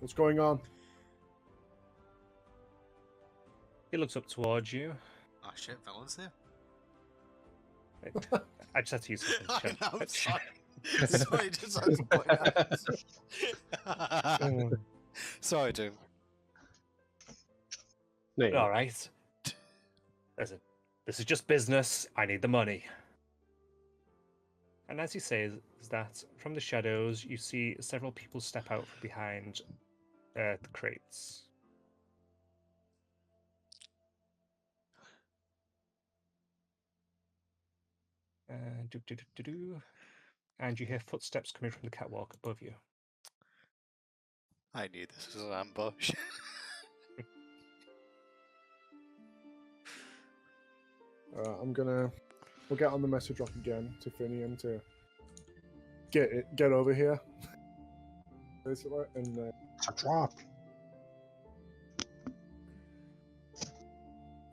What's going on? He looks up towards you. Oh shit, Valen's here. I just had to use something. I know, I'm sorry. Sorry, just had to point out. Sorry, Doom. No, All right. Listen, this is just business. I need the money. And as he says that, from the shadows, you see several people step out from behind the crates. And you hear footsteps coming from the catwalk above you. I knew this was an ambush. we'll get on the message rock again to Finian to get over here. Basically, and It's a drop.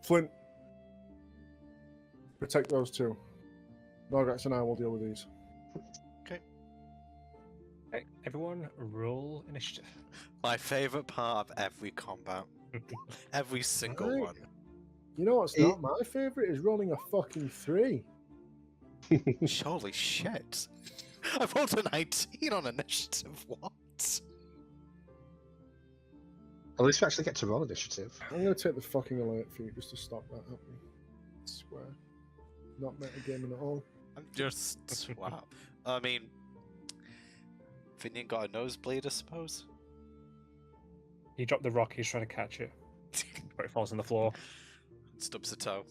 Flint, protect those two. Norgax and I will deal with these. Okay, everyone, roll initiative. My favourite part of every combat. Every single Right. one. You know what's not my favourite is rolling a fucking 3. Holy shit. I rolled a 19 on initiative. What? At least we actually get to roll initiative. I'm gonna take the fucking alert for you just to stop that happening. I swear. Not metagaming at all. I'm just... wow. I mean... Finian got a nosebleed, I suppose? He dropped the rock, he's trying to catch it, but it falls on the floor. Stubs a toe.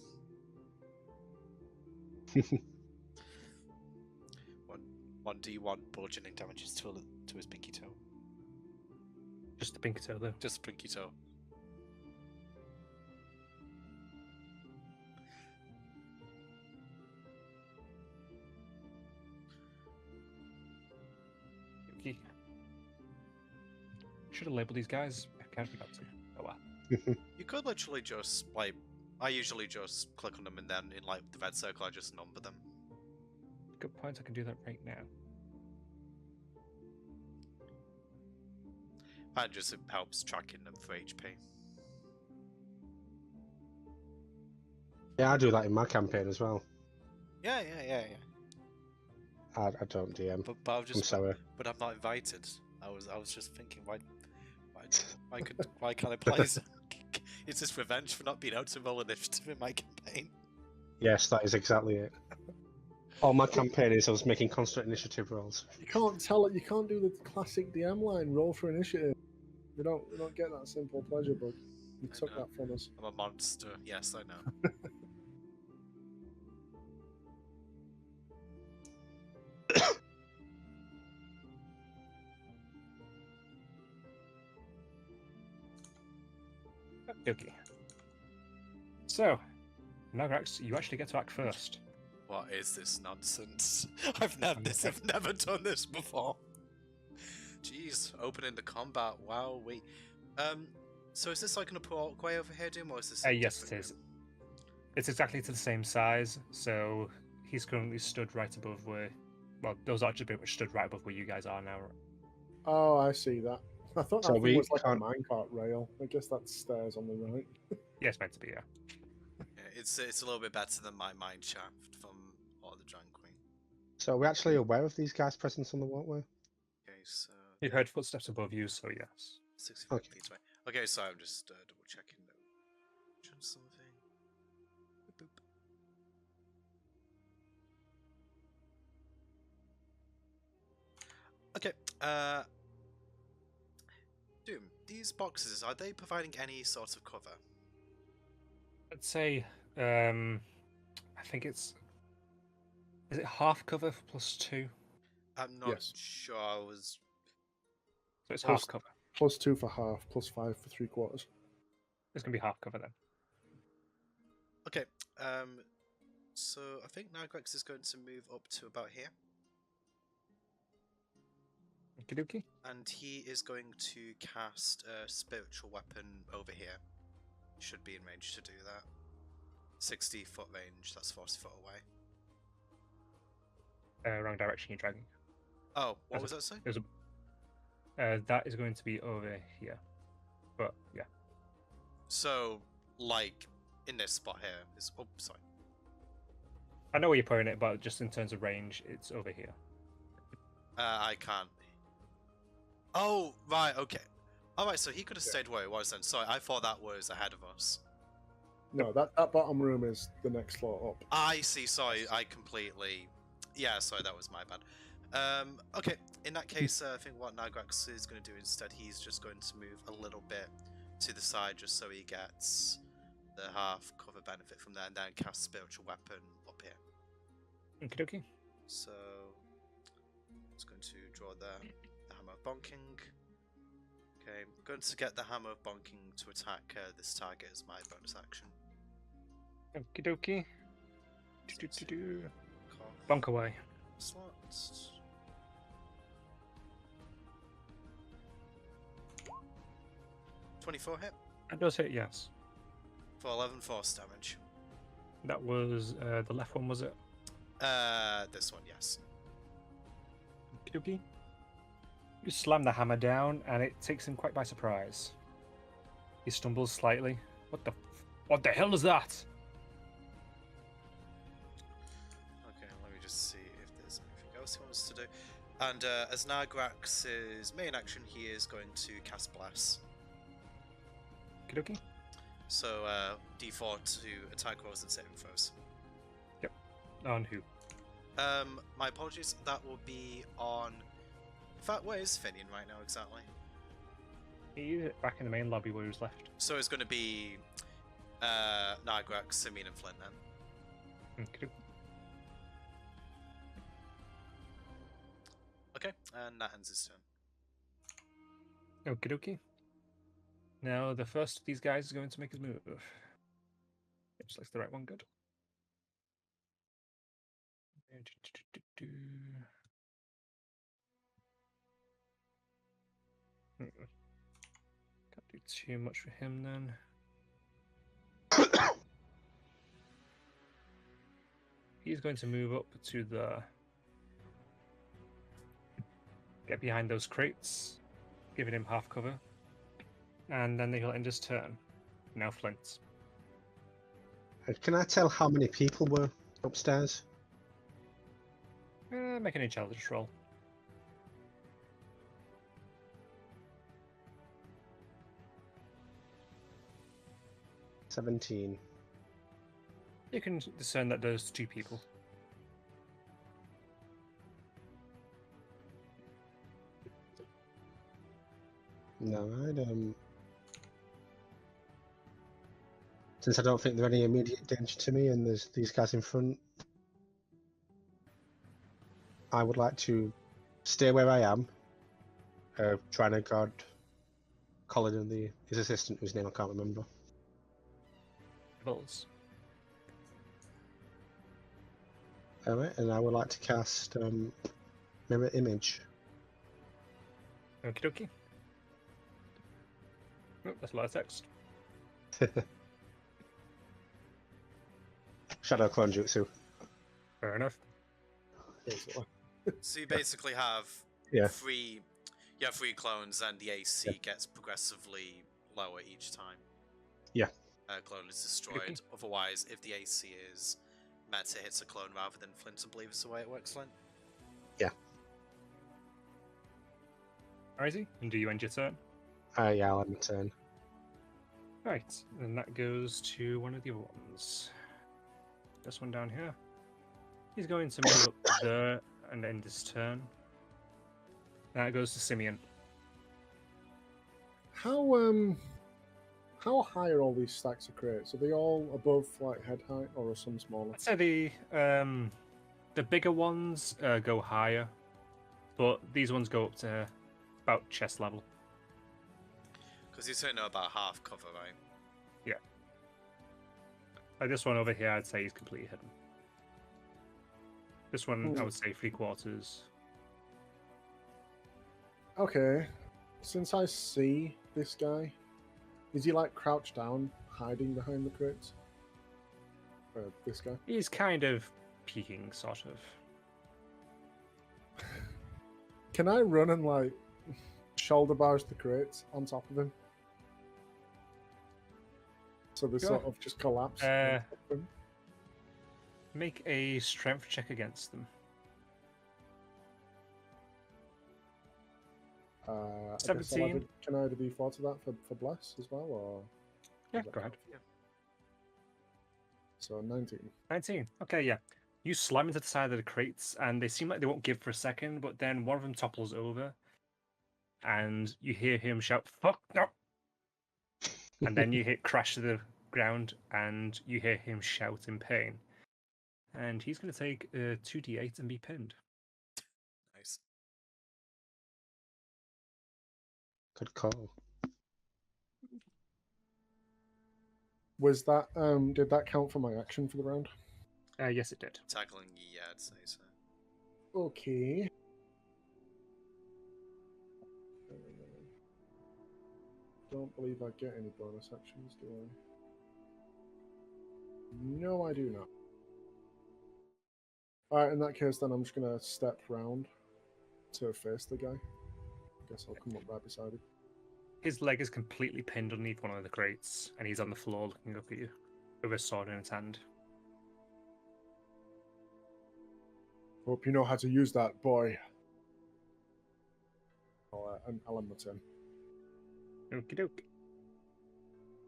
1d1 bludgeoning damages to his pinky toe. Just the pinky toe, though. Just pinky toe. Okay. Should have labeled these guys. I can't forget to. Oh well. You could literally just, like... I usually just click on them and then in, like, the red circle I just number them. Good point, I can do that right now. That just helps tracking them for HP. Yeah, I do that in my campaign as well. Yeah. I don't DM. But I was just, I'm sorry. But I'm not invited. I was just thinking, why can't I play? Is this revenge for not being able to roll initiative in my campaign? Yes, that is exactly it. All my campaign is I was making constant initiative rolls. You can't tell it. You can't do the classic DM line. Roll for initiative. We don't get that simple pleasure, but you took know. that from us. I'm a monster. Yes, I know. Okay. So, Nagrax, you actually get to act first. What is this nonsense? I've never done this before. Jeez, opening the combat. Wow, wait. So is this like an walkway over here, Doom, or is this? Yes, it is. It's exactly to the same size, so he's currently stood right above where. Well, those archers pretty much stood right above where you guys are now. Oh, I see that. I thought So that thing we was like a can't- minecart rail. I guess that's stairs on the right. Yeah, it's meant to be, yeah. Yeah, it's a little bit better than my mine shaft from Order of the Dragon Queen. So we're actually aware of these guys' presence on the walkway? Okay, so You heard footsteps above you, so yes. 65 Okay. feet away. Okay, so I'm just double checking something. Boop. Okay, Doom, these boxes, are they providing any sort of cover? I'd say, I think it's. Is it half cover for +2? I'm not Yes. sure. I was. So it's Plus- half cover. +2 for half, +5 for 3/4. It's going to be half cover then. Okay, so I think Nigrex is going to move up to about here, Okie dokie. and he is going to cast a spiritual weapon over here. Should be in range to do that. 60-foot range, that's 40 foot away. Wrong direction, you're dragging. Oh, what As was that say? That is going to be over here. But yeah. So, like, in this spot here is. Oh, sorry. I know where you're putting it, but just in terms of range, it's over here. I can't. Oh, right, okay. Alright, so he could have stayed where he was then. Sorry, I thought that was ahead of us. No, that bottom room is the next floor up. I see, sorry, I completely. Yeah, sorry, that was my bad. Okay, in that case, I think what Nagrax is going to do instead, he's just going to move a little bit to the side just so he gets the half cover benefit from there and then cast Spiritual Weapon up here. Okie dokie. So, it's going to draw the Hammer of Bonking. Okay, I'm going to get the Hammer of Bonking to attack this target as my bonus action. Okie dokie. Do. Cough. Bonk away. Slots. .24 hit That does hit, yes. for 11 force damage. That was the left one, was it? This one, yes. Okie dokie. You slam the hammer down, and it takes him quite by surprise. He stumbles slightly. What the hell is that? Okay, let me just see if there's anything else he wants to do. And as Nagrax's main action, he is going to cast Bless. Okie dokie. So D4 to attack rolls and saving throws. Yep. On who? My apologies. That will be on. In fact, where is Finian right now exactly? He's back in the main lobby where he was left. So it's going to be Nagrax, Simeon, and Flint then. Okie dokie. Okay, and that ends his turn. Okie dokie. Now the first of these guys is going to make his move. Looks like the right one. Good. Can't do too much for him then. He's going to move up to the. Get behind those crates, giving him half cover. And then he'll end his turn. Now Flint. Can I tell how many people were upstairs? Make an intelligence roll. $17. You can discern that there's two people. No, since I don't think they're any immediate danger to me and there's these guys in front, I would like to stay where I am, trying to guard Colin and his assistant, whose name I can't remember. Bulls. Alright, and I would like to cast Mirror Image. Okie dokie. Oh, that's a lot of text. Shadow Clone Jutsu. Fair enough. Basically. So you basically have Yeah. three clones, and the AC gets progressively lower each time. Yeah. A clone is destroyed. Otherwise, if the AC is met, it hits a clone rather than Flint. I believe is the way it works, Flint. Alrighty, and do you end your turn? Yeah, I'll end my turn. Right, and that goes to one of the other ones. This one down here. He's going to move up there and end his turn. That goes to Simeon. How high are all these stacks of crates? Are they all above like head height, or are some smaller? I'd say the bigger ones go higher, but these ones go up to about chest level. Because you certainly know about half cover, right? Yeah. Like this one over here, I'd say is completely hidden. This one, I would say 3/4. Okay, since I see this guy, is he like crouched down, hiding behind the crates? This guy? He's kind of peeking, sort of. Can I run and like shoulder bars the crates on top of him. So they Sure. sort of just collapse. on Uh, top of him. Make a strength check against them. I guess 17. Can I add a d4 to that for bless as well, or Yeah, does that go ahead. count? So 19. 19. Okay, yeah. You slam into the side of the crates, and they seem like they won't give for a second, but then one of them topples over, and you hear him shout, "Fuck no!" And then you hit crash to the ground, and you hear him shout in pain. And he's going to take 2d8 and be pinned. Nice. Good call. Was that did that count for my action for the round? Yes, it did. Tackling, yeah, I'd say so. Okay. Don't believe I get any bonus actions, do I? No, I do not. Alright, in that case, then I'm just going to step round to face the guy. I guess I'll come up right beside him. His leg is completely pinned underneath one of the crates, and he's on the floor looking up at you with a sword in his hand. Hope you know how to use that, boy. I'll end my turn. Okie doke.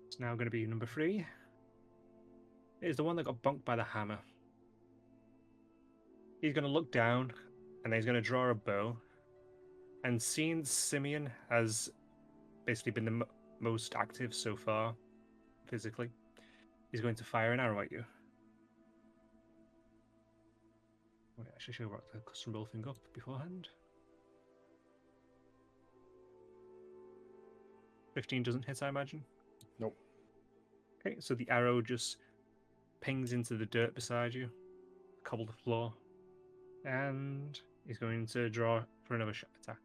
It's now going to be number 3. It is the one that got bonked by the hammer. He's going to look down, and then he's going to draw a bow. And seeing Simeon has basically been the most active so far, physically, he's going to fire an arrow at you. Wait, I should show what the custom roll thing up beforehand. 15 doesn't hit, I imagine? Nope. Okay, so the arrow just pings into the dirt beside you, cobble the floor, and he's going to draw for another shot attack.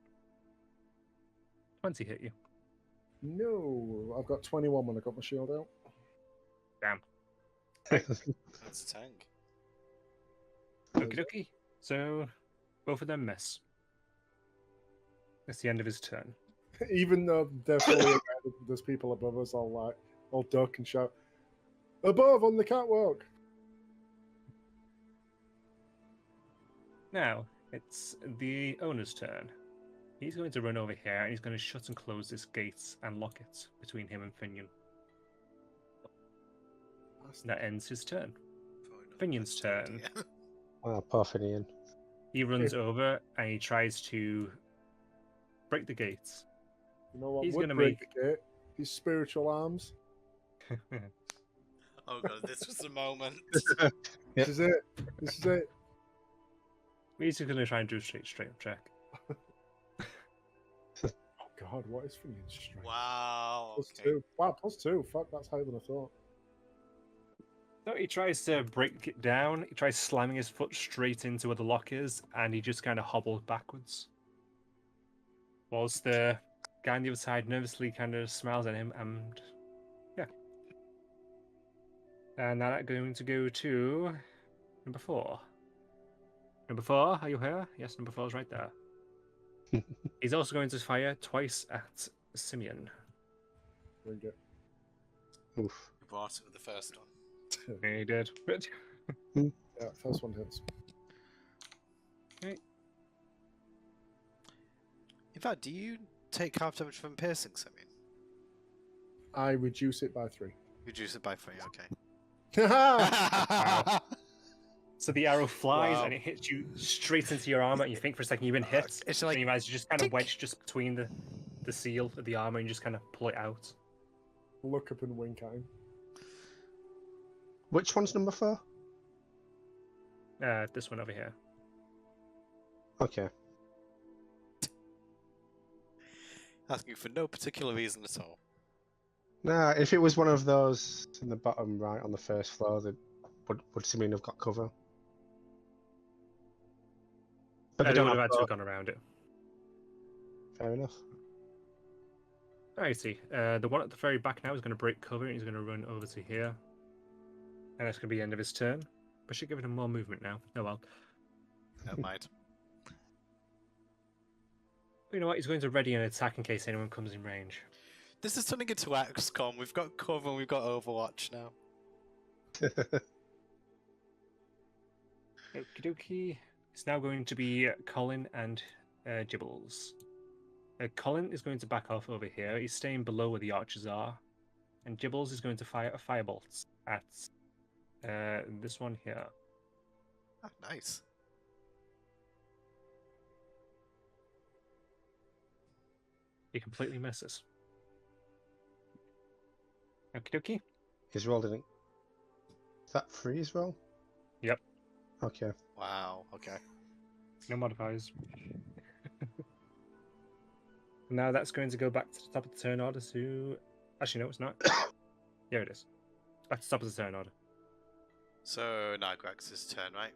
20 hit you. No, I've got 21 when I got my shield out. Damn. That's a tank. Okie dokie. So, both of them miss. That's the end of his turn. Even though they're fully aware that there's people above us, I'll duck and shout, "Above on the catwalk!" Now, it's the owner's turn. He's going to run over here and he's going to shut and close this gate and lock it between him and Finian. That ends his turn. Finion's turn. Oh, poor Finian. He runs over and he tries to break the gates. You know what He's would gonna break the gate? His spiritual arms. Oh god, this was the moment. This is it. This is it. He's just going to try and do a straight up check. Oh god, what is Finion's strength? Wow. +2. Wow, +2. Fuck, that's higher than I thought. So he tries to break it down. He tries slamming his foot straight into where the lock is, and he just kind of hobbles backwards. Whilst the guy on the other side nervously kind of smiles at him, and yeah. And now that's going to go to number 4. Number 4, are you here? Yes, number 4 is right there. He's also going to fire twice at Simeon. Bring it. Oof. You brought it with the first one. He did. Yeah, first one hits. Okay. In fact, do you take half damage from piercing, Simeon? I reduce it by 3. Reduce it by 3, okay. Wow. So the arrow flies Wow. and it hits you straight into your armor, and you think for a second you've been hit. It's like, and you realize you just kind of tick. wedged just between the seal of the armor and you just kind of pull it out. Look up and wink at him. Which one's number 4? This one over here. Okay. Asking for no particular reason at all. Nah, if it was one of those in the bottom right on the first floor, then would Simeon have got cover? But They they don't would have have had to have cover. gone around it. Fair enough. Alrighty. The one at the very back now is going to break cover and he's going to run over to here. And that's going to be the end of his turn. But should give him more movement now. Oh well. Never mind. You know what? He's going to ready an attack in case anyone comes in range. This is turning into XCOM. We've got cover and we've got Overwatch now. Okie dokie. It's now going to be Colin and Gibbles. Colin is going to back off over here. He's staying below where the archers are. And Gibbles is going to fire a firebolt at this one here. Ah, nice. He completely misses. Okie dokie. He's rolled it. Is that free as well? Yep. Okay. Wow. Okay. No modifiers. Now that's going to go back to the top of the turn order to... Actually, no, it's not. Here it is. Back to the top of the turn order. So Nigrax's turn, right?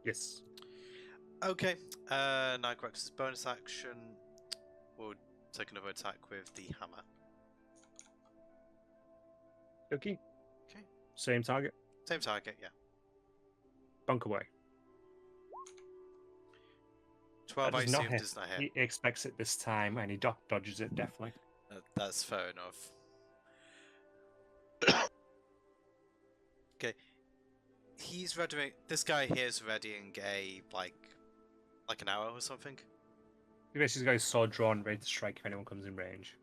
Yes. Okay. Nigrax's bonus action will take another attack with the hammer. Okay. Okay. Same target. Same target, yeah. Bunk away. 12, That I does not assume, hit. does not hit. He expects it this time, and he dodges it definitely. That's fair enough. Okay. He's readying. This guy here is readying a like an arrow or something. He basically got his sword drawn, ready to strike if anyone comes in range.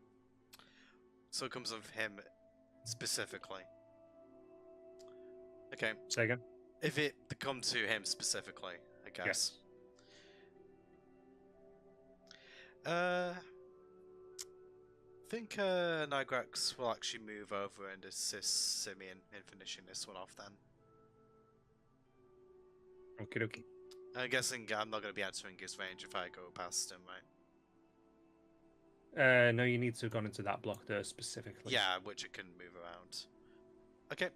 So it comes of him specifically. Okay. Say again? If it comes to him specifically, I guess. Yes. I think Nigrax will actually move over and assist Simeon in finishing this one off then. Okie dokie. I'm guessing I'm not going to be entering his range if I go past him, right? No, you need to have gone into that block there specifically. Yeah, which it can move around. Okay.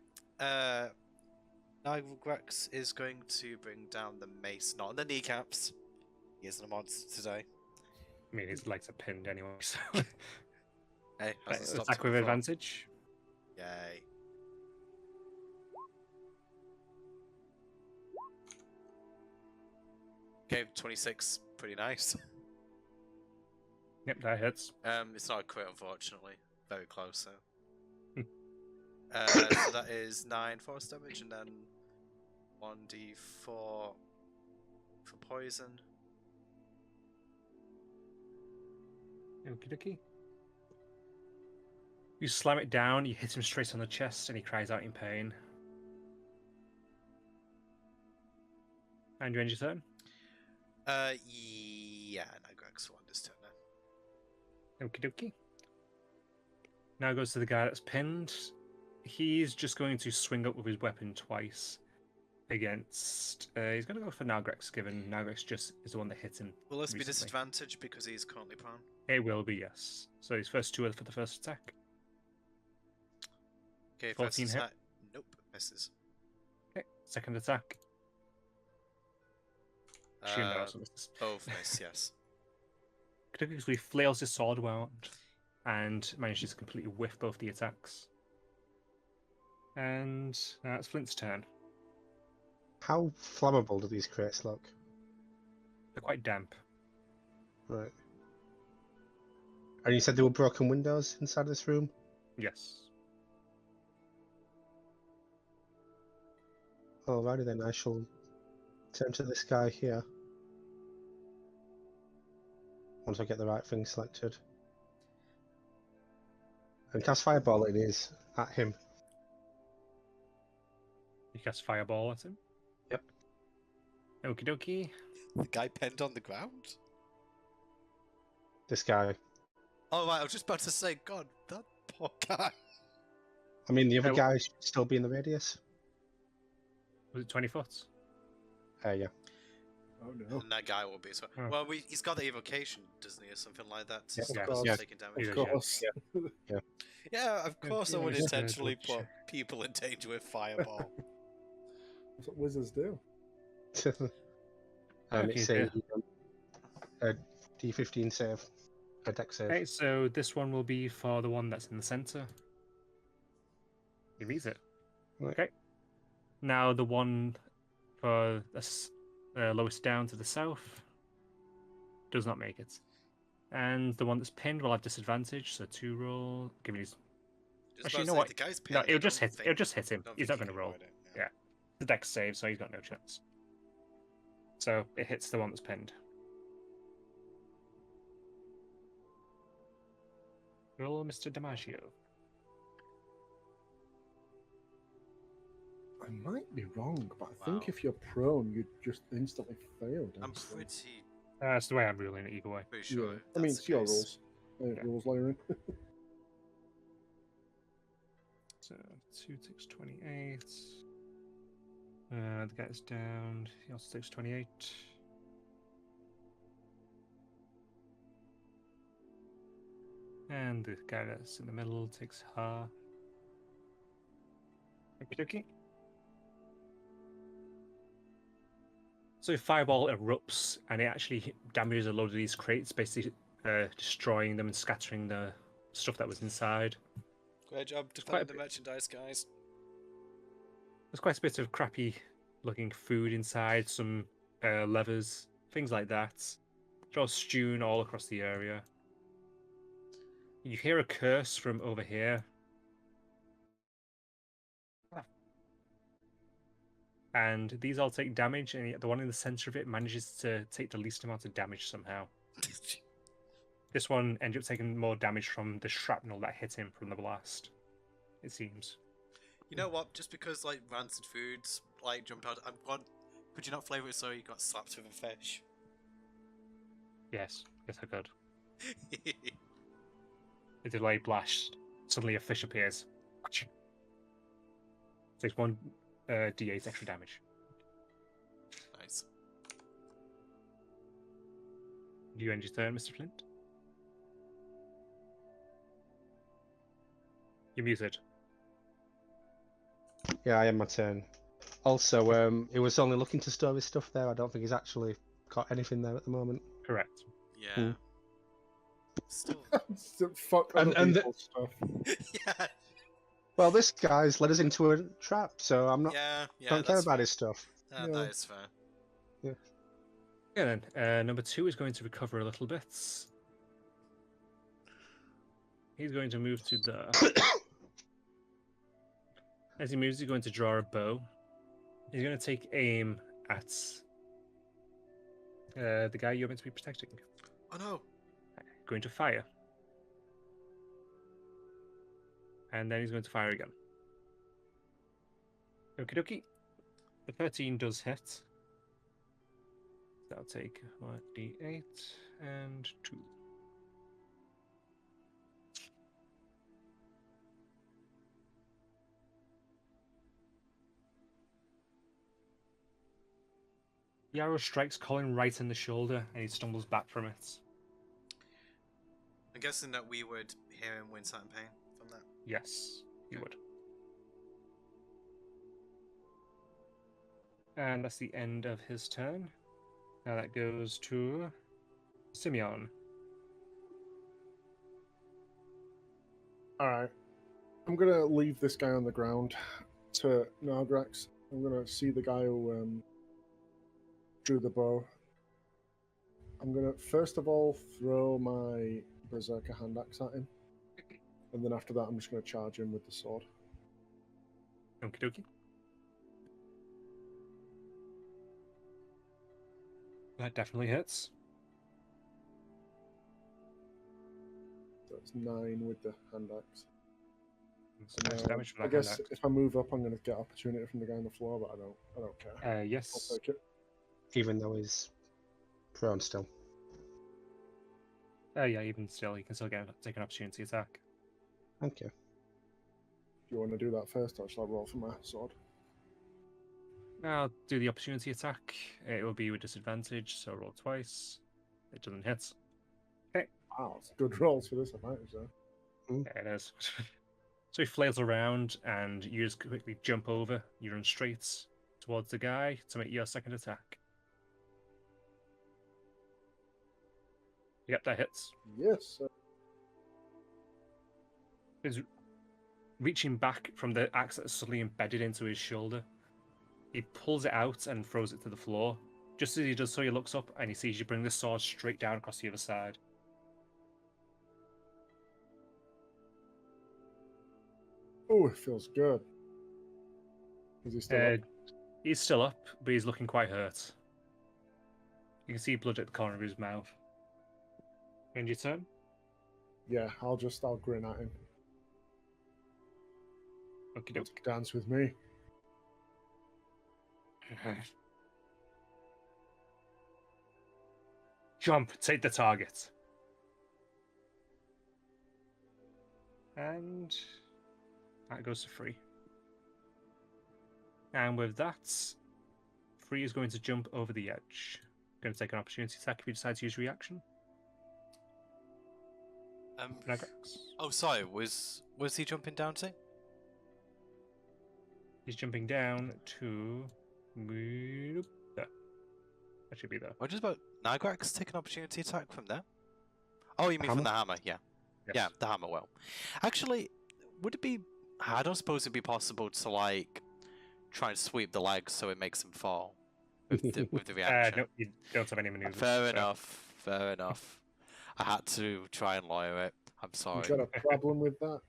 Nigrax is going to bring down the mace, not the kneecaps. He isn't a monster today. I mean, his legs are pinned anyway, so... Hey, hasn't stopped attack him with before. advantage. Yay. Okay, 26. Pretty nice. Yep, that hits. It's not a crit, unfortunately. Very close, Hmm. though. So that is 9 force damage, and then 1d4 for poison. Okie dokie. You slam it down, you hit him straight on the chest, and he cries out in pain. And you end your turn? Yeah, Nigrax will end his turn now. Okie dokie. Now goes to the guy that's pinned. He's just going to swing up with his weapon twice against... he's going to go for Nigrax, given Nigrax just is the one that hit him. Will this be recently. disadvantage because he's currently prone? It will be, yes. So his first 2 are for the first attack. Okay, 14 first hit. attack. Nope, misses. Okay, second attack. Assume that also misses. Both miss, yes. Quickly flails his sword around and manages to completely whiff both the attacks. And it's Flint's turn. How flammable do these crates look? They're quite damp. Right. And you said there were broken windows inside this room? Yes. Alrighty then, I shall turn to this guy here. Once I get the right thing selected. And cast Fireball it is at him. You cast Fireball at him. Yep. Okie dokie. The guy penned on the ground? This guy. Oh, right, I was just about to say, God, that poor guy. I mean, the other Oh. guy should still be in the radius. Was it 20 foot? Yeah. Oh no. And that guy will be as well. Oh. Well, he's got the evocation, doesn't he, or something like that? To Yeah, stop of us course. taking He damage. does, Of course. Yeah, of course I yeah, would he's a intentionally butcher. put people in danger with fireball. That's what wizards do. It's Okay, a D15 save. A dex save. Okay, so this one will be for the one that's in the center. He reads it. Right. Okay. Now the one for the lowest down to the south does not make it. And the one that's pinned will have disadvantage, so 2 roll. Give me his. Just Actually, you about know to say, what? the guy's No, pinned, it'll just hit. It'll just hit him. don't He's think not he going to can roll. avoid it, Yeah. The dex save, so he's got no chance. So it hits the one that's pinned. Roll, Mr. DiMaggio. I might be wrong, but I think Wow. if you're prone, you just instantly fail. I'm don't you? pretty That's the way I'm ruling it either way. sure. Yeah. I mean, that's it's the your case. rules. Yeah. Rules layering. So 2 takes 28. The guy's down. He also takes 28. And the guy that's in the middle takes half. Okie dokie. So Fireball erupts and it actually damages a load of these crates, basically destroying them and scattering the stuff that was inside. Great job quite a defending the merchandise, guys. There's quite a bit of crappy looking food inside, some levers, things like that. They're all strewn all across the area. You hear a curse from over here. And these all take damage, and yet the one in the center of it manages to take the least amount of damage somehow. This one ended up taking more damage from the shrapnel that hit him from the blast, it seems. You know what? Just because like rancid foods like jumped out, could you not flavour it so you got slapped with a fish? Yes, I could. A delay blast. Suddenly a fish appears. Takes 1 d8 extra damage. Nice. You end your turn, Mr. Flint. You're muted. Yeah, I am my turn. Also, he was only looking to store his stuff there. I don't think he's actually got anything there at the moment. Correct. Yeah. Still. Fuck other And people's stuff. Yeah. Well, this guy's led us into a trap, so I'm not. Yeah. Don't care that's about fair. his stuff. Yeah. That is fair. Yeah, then. Number 2 is going to recover a little bit. He's going to move to the... As he moves, he's going to draw a bow. He's going to take aim at the guy you're meant to be protecting. Oh no. Going to fire. And then he's going to fire again. Okie dokie. The 13 does hit. That'll take 1d8 and 2. The arrow strikes Colin right in the shoulder and he stumbles back from it. I'm guessing that we would hear him win certain pain from that. Yes, he would. And that's the end of his turn. Now that goes to Simeon. Alright. I'm gonna leave this guy on the ground to Nargrax. I'm gonna see the guy who drew the bow. I'm gonna first of all throw my Berserker hand axe at him. And then after that I'm just gonna charge him with the sword. Okie dokie. That definitely hits. So it's 9 with the hand axe. Some nice damage from I that guess hand axe. if I move up I'm gonna get opportunity from the guy on the floor, but I don't care. I'll Yes. take it. Even though he's prone still. Yeah, even still, you can still take an opportunity attack. Thank you. Do you want to do that first, or shall I roll for my sword? I'll do the opportunity attack. It will be with disadvantage, so roll twice. It doesn't hit. Wow, it's good rolls for this advantage, though. Yeah, it is. So he flails around, and you just quickly jump over. You run straight towards the guy to make your second attack. Yep, that hits. Yes. He's reaching back from the axe that's suddenly embedded into his shoulder. He pulls it out and throws it to the floor. Just as he does so, he looks up and he sees you bring the sword straight down across the other side. Oh, it feels good. Is he still up? He's still up, but he's looking quite hurt. You can see blood at the corner of his mouth. End your turn. Yeah, I'll grin at him. Okie Don't doke. dance with me. Jump, take the target. And that goes to Free. And with that, Free is going to jump over the edge. Going to take an opportunity attack if you decide to use reaction. Negrox. Oh, sorry. Was he jumping down to? He's jumping down to... There. That should be there. What is about Nagrax take an opportunity attack from there? Oh, you mean Hammer? from the hammer? Yeah. Yes. Yeah, the hammer will. Actually, would it be... I don't suppose it'd be possible to, like, try and sweep the legs so it makes him fall with the reaction. No, you don't have any maneuvers. Fair enough. Fair enough. I had to try and lawyer it. I'm sorry. You got a problem with that?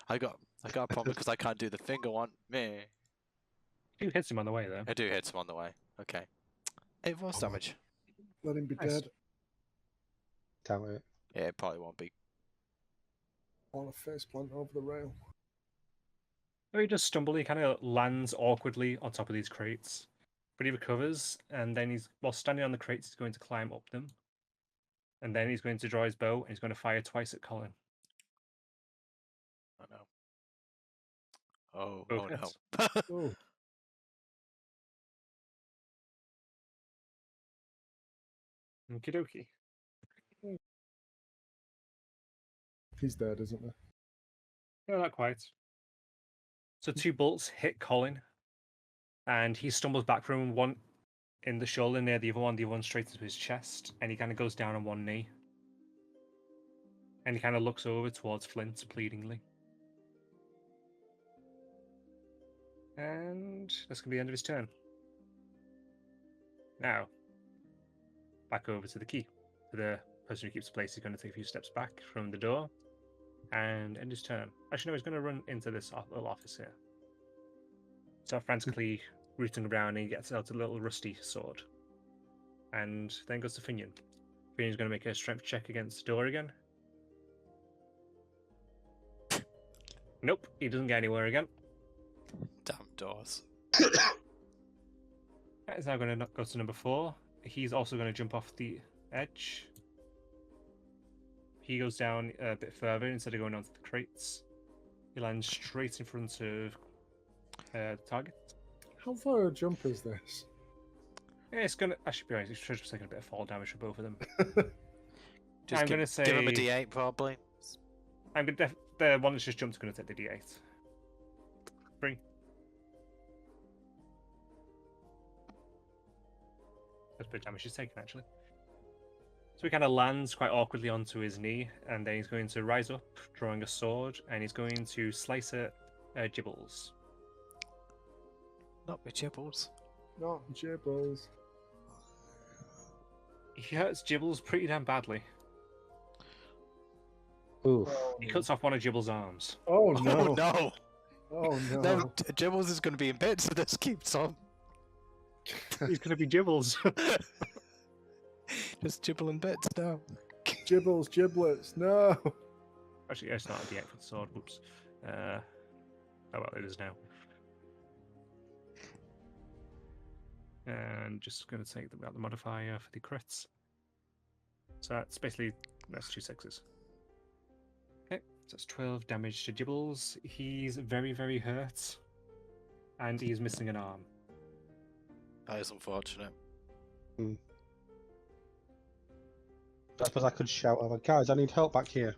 I got a problem because I can't do the finger one. Me. You hit him on the way, though. I do hit him on the way. Okay. 8 force damage. Let him be Nice. dead. Damn it. Yeah, it probably won't be. On a face plant over the rail. He does stumble. He kind of lands awkwardly on top of these crates, but he recovers. And then while standing on the crates, he's going to climb up them. And then he's going to draw his bow and he's going to fire twice at Colin. Oh no. Oh, Both oh hits. no. Oh, Okie dokie. he's dead, isn't he? No, not quite. So 2 bolts hit Colin, and he stumbles back from one in the shoulder near the other one straight into his chest, and he kind of goes down on one knee. And he kind of looks over towards Flint pleadingly. And that's going to be the end of his turn. Now, back over to the key. To the person who keeps the place, he's going to take a few steps back from the door and end his turn. Actually, no, he's going to run into this little office here. Start frantically rooting around, and he gets out a little rusty sword. And then goes to Finian. Finian's going to make a strength check against the door again. Nope, he doesn't get anywhere again. Damn doors. That is now going to go to number 4. He's also going to jump off the edge. He goes down a bit further instead of going onto the crates. He lands straight in front of the target. How far a jump is this? Yeah, it's going to... I should be honest, it's just taking a bit of fall damage for both of them. Just I'm give, going to say... give him a D8 probably. I'm going to... The one that's just jumped is going to take the D8. 3. That's a bit of damage he's taken, actually. So he kind of lands quite awkwardly onto his knee, and then he's going to rise up, drawing a sword, and he's going to slice at Gibbles. Not my chibbles. Not jibbers. He hurts Gibbles pretty damn badly. Oof. He cuts off one of Gibbles' arms. Oh no! Oh no! Oh no! No, Jibbles is going to be in bits if this keeps on. He's going to be Gibbles. Just gibble in bits now. Gibbles, giblets, no! Actually, it's not a D8 for the sword. Whoops. Oh well, it is now. And just going to take out the modifier for the crits. So that's basically 2 6s. Okay, so that's 12 damage to Gibbles. He's very, very hurt, and he's missing an arm. That is unfortunate. I suppose I could shout over, guys, I need help back here.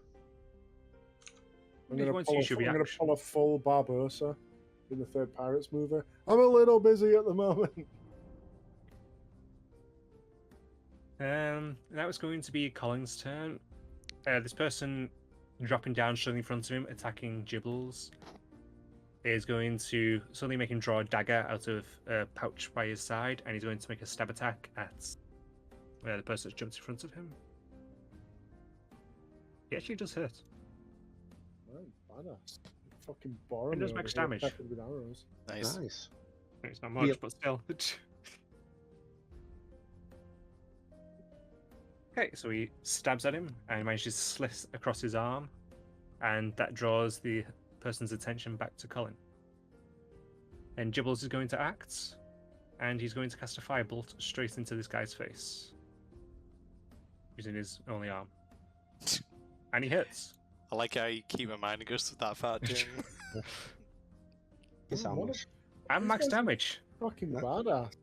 I'm If you gonna want to use your pull reaction. a full Barbosa in the third Pirates movie. I'm a little busy at the moment. That was going to be Colin's turn. This person dropping down straight in front of him, attacking Gibbles, is going to suddenly make him draw a dagger out of a pouch by his side, and he's going to make a stab attack at the person that's jumped in front of him. He actually does hit. Oh, badass. Fucking boring. It does max damage. Peppered with arrows. Nice. Nice. It's not much, Yep. but still. Okay, so he stabs at him and manages to slit across his arm, and that draws the person's attention back to Colin. And Gibbles is going to act, and he's going to cast a firebolt straight into this guy's face, using his only arm. And he hits. I like how you keep reminding us of that fact, Jim. Guess how What a much? And max These guys- damage. Fucking Yeah. badass.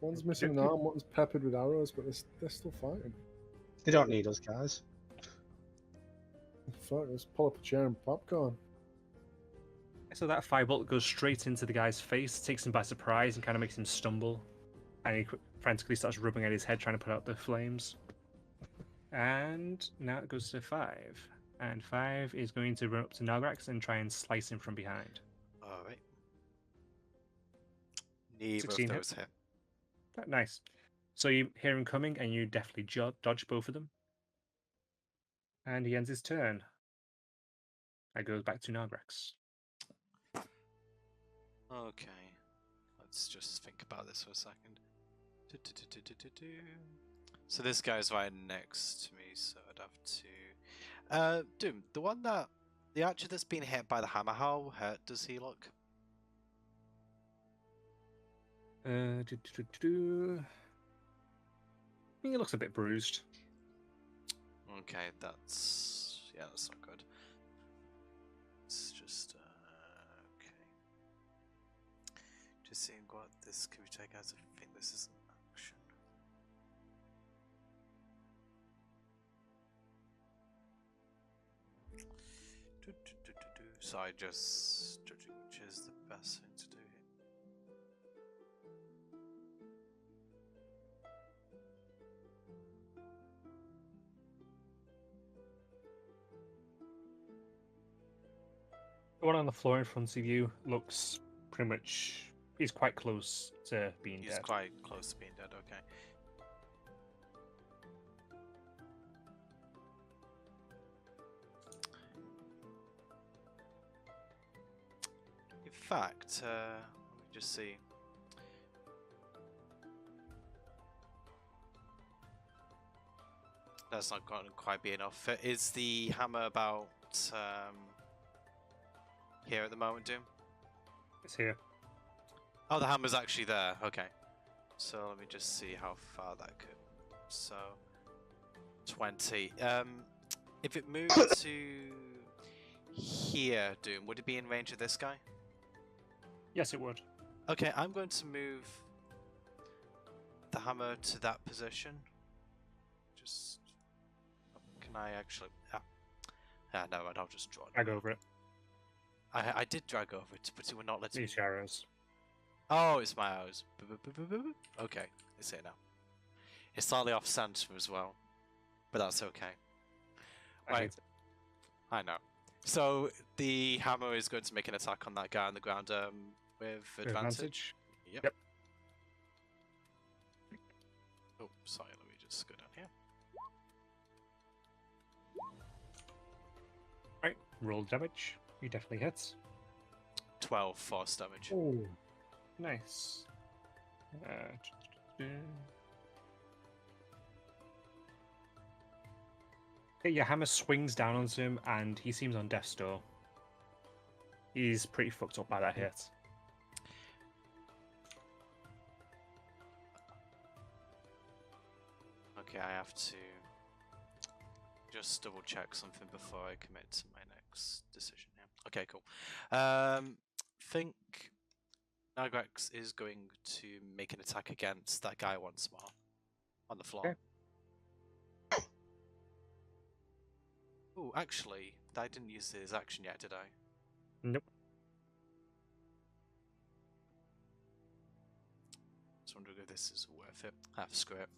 One's missing an arm, one's peppered with arrows, but they're still fighting. They don't need us, guys. Fuck, let's pull up a chair and popcorn. So that firebolt goes straight into the guy's face, takes him by surprise, and kind of makes him stumble. And he frantically starts rubbing at his head, trying to put out the flames. And now it goes to 5. And 5 is going to run up to Nagrax and try and slice him from behind. Alright. Neither 16 of hit. those hit. Nice. So you hear him coming, and you definitely dodge both of them. And he ends his turn. That goes back to Nagrax. Okay. Let's just think about this for a second. So this guy's right next to me, so I'd have to... Doom, the archer that's been hit by the hammer, how hurt does he look? I think he looks a bit bruised. Okay, that's not good. It's just okay. Just seeing what this could take as. I think this is an action. So I just judging which is the best thing to do here. The one on the floor in front of you looks pretty much... He's quite close to being He's dead. quite close to being dead, okay. In fact, let me just see. That's not going to quite be enough. Is the hammer about here at the moment, Doom? It's here. Oh, the hammer's actually there. Okay. So let me just see how far that could. So 20. If it moved to here, Doom, would it be in range of this guy? Yes, it would. Okay, I'm going to move the hammer to that position. Just can I actually? No, I'll just draw it. Drag over it. I did drag over it, but it would not let me. These arrows. Oh, it's my arrows. Okay, it's here now. It's slightly off center as well, but that's okay. Right, I know. So the hammer is going to make an attack on that guy on the ground with advantage. Yep. Oh, sorry. Let me just go down here. Right, roll damage. You definitely hits. 12 force damage. Oh, Nice. Okay, your hammer swings down onto him, and he seems on death's door. He's pretty fucked up by that hit. Okay, I have to just double check something before I commit to my next decision here. Okay, cool. Think Nagrax is going to make an attack against that guy once more on the floor. Okay. Oh, actually, I didn't use his action yet, did I? Nope. Just wondering if this is worth it. Screw it.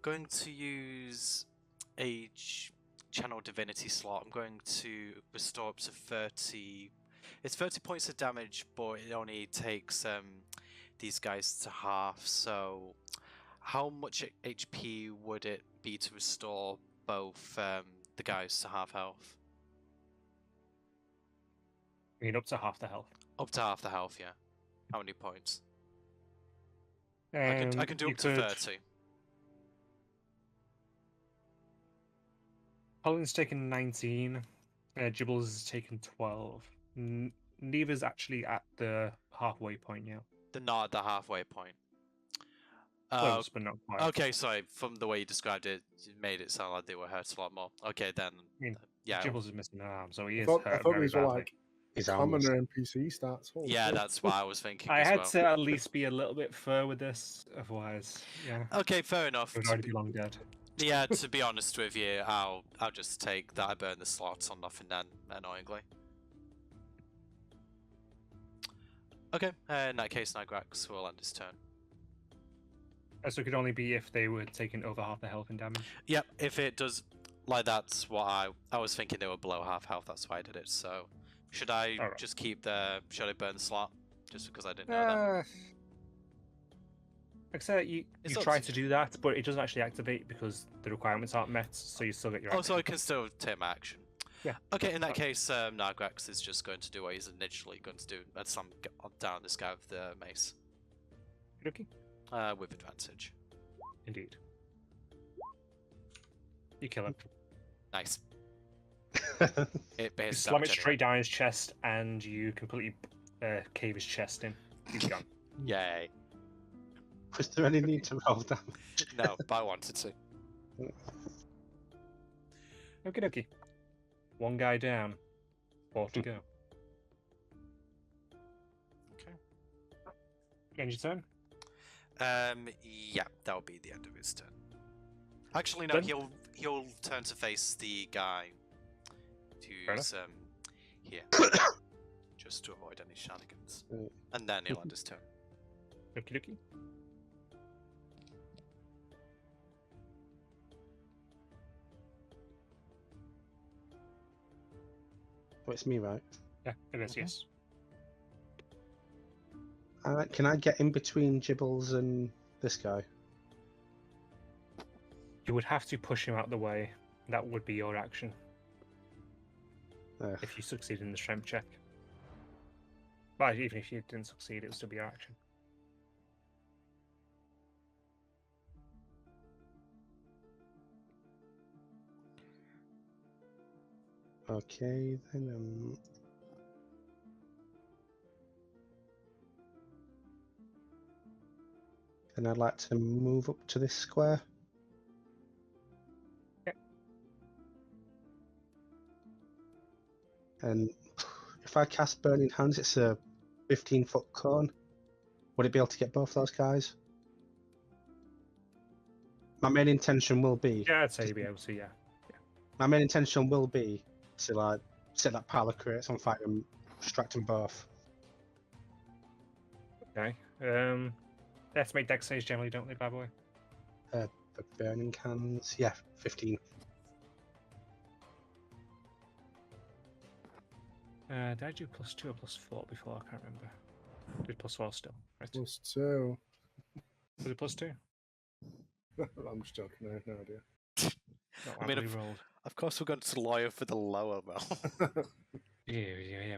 Going to use a channel divinity slot. I'm going to restore up to 30. It's 30 points of damage, but it only takes these guys to half. So, how much HP would it be to restore both the guys to half health. I mean, up to half the health. Up to half the health, yeah. How many points? I can do You up to could- 30. Colin's taken 19. Gibbles has taken 12. Neither's actually at the halfway point yet. They're not at the halfway point. Close, but not quite. Okay, sorry. From the way you described it, it made it sound like they were hurt a lot more. Okay, then. mean, Yeah. Gibbles is missing an arm, so he I is thought, hurt these were very badly. like His arm was- commoner NPC stats. Holy Yeah, shit. that's what I was thinking I as had well. to at least be a little bit fair with this, otherwise, yeah, Okay, fair enough. we'd already be long dead. Yeah, to be honest with you, I'll just take that I burn the slots on nothing then, annoyingly. Okay, in that case, Nigrax will end his turn. So it could only be if they were taking over half the health and damage. Yep, if it does, like that's what I was thinking they were below half health, that's why I did it, so... Should I Alright. just keep the... Should I burn the slot? Just because I didn't know that. Like I said, you It's up try to to do that, but it doesn't actually activate because the requirements aren't met, so you still get your Oh, so action. I can still take my action. Yeah. Okay, in that case, Nigrax is just going to do what he's initially going to do. Let's down this guy with the mace. Okay. With advantage. Indeed. You kill him. Nice. It You bears slam it damage straight down his chest, and you completely cave his chest in. He's gone. anyway. Yay. Was there any need to roll damage? No, but I wanted to. Okie dokie. One guy down. 4 to go. Okay. End your turn. Yeah, that'll be the end of his turn. Actually, no, Done? he'll turn to face the guy who's here, just to avoid any shenanigans, and then he'll end his turn. Okie dokie. Oh, it's me, right? Yeah, it is, yes. Can I get in between Gibbles and this guy? You would have to push him out the way. That would be your action Ugh. if you succeed in the strength check. But even if you didn't succeed, it would still be your action. Okay, then. Then I'd like to move up to this square. Okay. And if I cast Burning Hands, it's a 15-foot cone. Would it be able to get both those guys? My main intention will be. Yeah, I'd say you'd be able to, yeah. My main intention will be to like set that pile of crates on fire and distract them both. Okay. Let's make dex saves generally, don't they, bad boy? The Burning Hands, yeah, 15. Did I do +2 or +4 before? I can't remember. Did +4 still. Right. +2. Was it +2? I'm just joking. I have no idea. Not I mean, happily rolled. Of course, we're going to the lawyer for the lower roll. Yeah.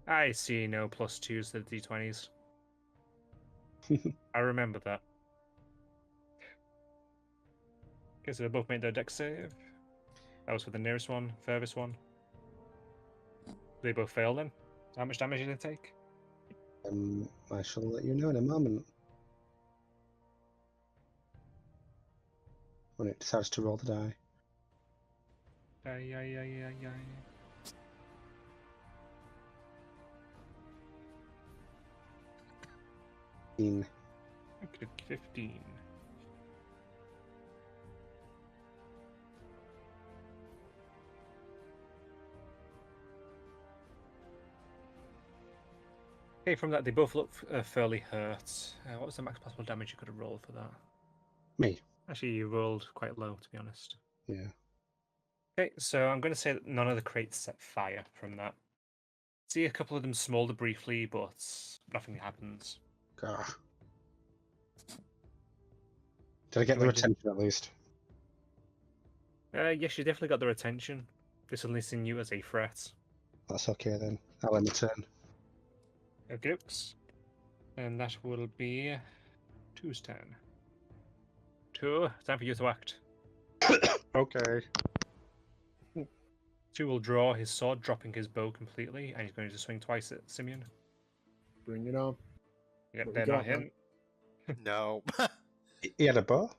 I see no +2s to the D20s. I remember that. Okay, so they both made their dex save. That was for the nearest one, furthest one. They both failed then. How much damage did they take? I shall let you know in a moment. When it decides to roll the die. Yeah. In 15. Okay, from that, they both look fairly hurt. What was the max possible damage you could have rolled for that? Me. Actually, you rolled quite low, to be honest. Yeah. Okay, so I'm going to say that none of the crates set fire from that. See a couple of them smolder briefly, but nothing happens. God. Did I get their Wait, attention at least? Yes, you definitely got their attention. They suddenly seen you as a threat. That's okay then. I'll end the turn. Okay, and that will be 2's turn. 2, time for you to act. Okay. 2 will draw his sword, dropping his bow completely, and he's going to swing twice at Simeon. Bring it on. Yep, What they're we not got, man? hitting. No. He had a bow?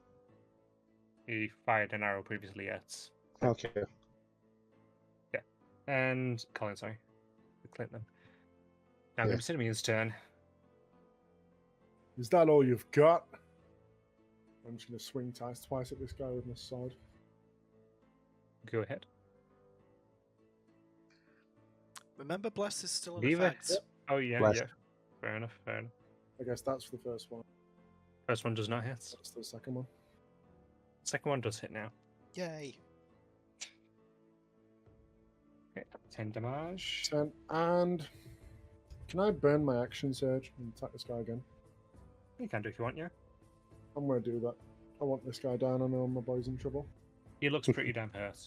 He fired an arrow previously at. Okay. And Colin, sorry. Clinton. Now Yeah. going to be Simeon's turn. Is that all you've got? I'm just going to swing twice at this guy with my sword. Go ahead. Remember, Bless is still in Leave it. effect. Oh, yeah, Bless. yeah. Fair enough, fair enough. I guess that's the first one. First one does not hit. That's the second one. Second one does hit now. Yay. Okay, 10 damage. 10. And can I burn my action surge and attack this guy again? You can do if you want, yeah. I'm going to do that. I want this guy down. I know my boy's in trouble. He looks pretty damn hurt.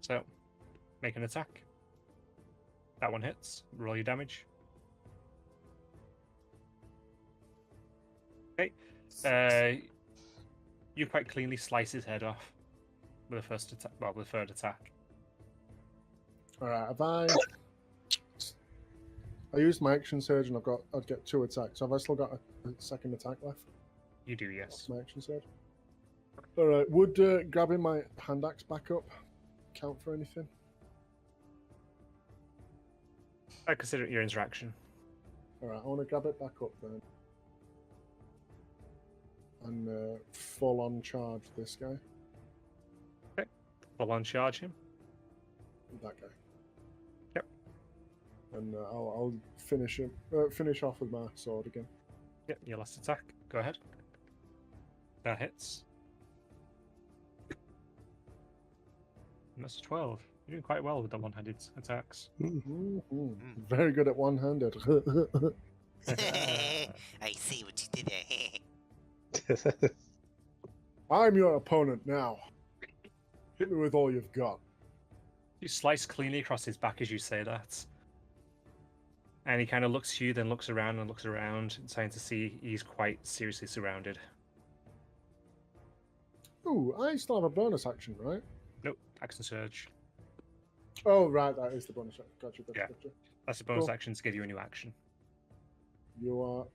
So, make an attack. That one hits. Roll your damage. Okay. You quite cleanly slice his head off with the first attack. Well, with the third attack. Alright, have I used my action surge and I'd get 2 attacks. Have I still got a second attack left? You do, That's yes. my action surge. Alright, would grabbing my hand axe back up count for anything? I consider it your interaction. Alright, I want to grab it back up then. And full on charge this guy. Full on charge him. That guy. Yep. And I'll finish him. Finish off with my sword again. Yep, your last attack. Go ahead. That hits. And that's a 12. You're doing quite well with the one-handed attacks. Mm-hmm. Very good at one-handed. I see what you did there. I'm your opponent now. Hit me with all you've got. You slice cleanly across his back as you say that. And he kind of looks to you, then looks around and looks around, trying to see he's quite seriously surrounded. Ooh, I still have a bonus action, right? Nope, action surge. Oh, right, that is the bonus action. Gotcha, gotcha, Yeah. gotcha. That's a bonus Cool. action to give you a new action. You are...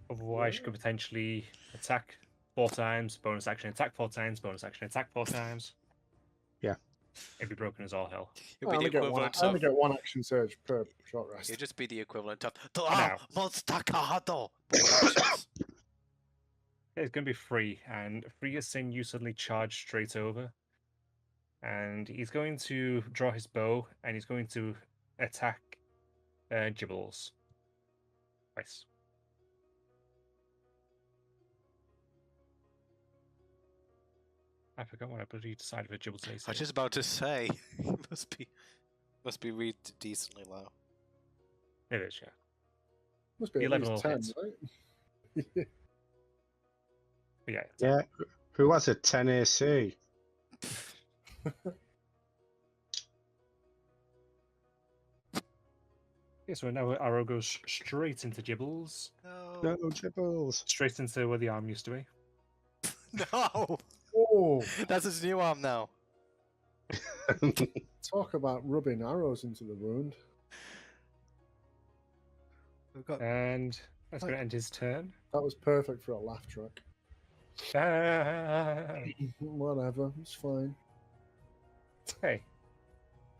Otherwise, you could potentially attack 4 times, bonus action attack 4 times, bonus action attack 4 times. Yeah. It'd be broken as all hell. It'll I be only, the get one, equivalent I only of. get 1 action surge per short rest. It'd just be the equivalent of. now. Monster Kahado! It's going to be free, and free is saying you suddenly charge straight over. And he's going to draw his bow, and he's going to attack Gibbles. Twice. I forgot what I bloody decided for Gibbles AC. I was just about to say, must be read decently low. It is, yeah. Must be at 11 least will 10, hit. right? But yeah, Yeah. Who has a 10 AC? okay, so now our arrow goes straight into Gibbles. No. No, Gibbles. Straight into where the arm used to be. No! Oh, That's his new arm now. talk about rubbing arrows into the wound. We've got. And that's going to end his turn. That was perfect for a laugh track. Whatever, it's fine. Hey.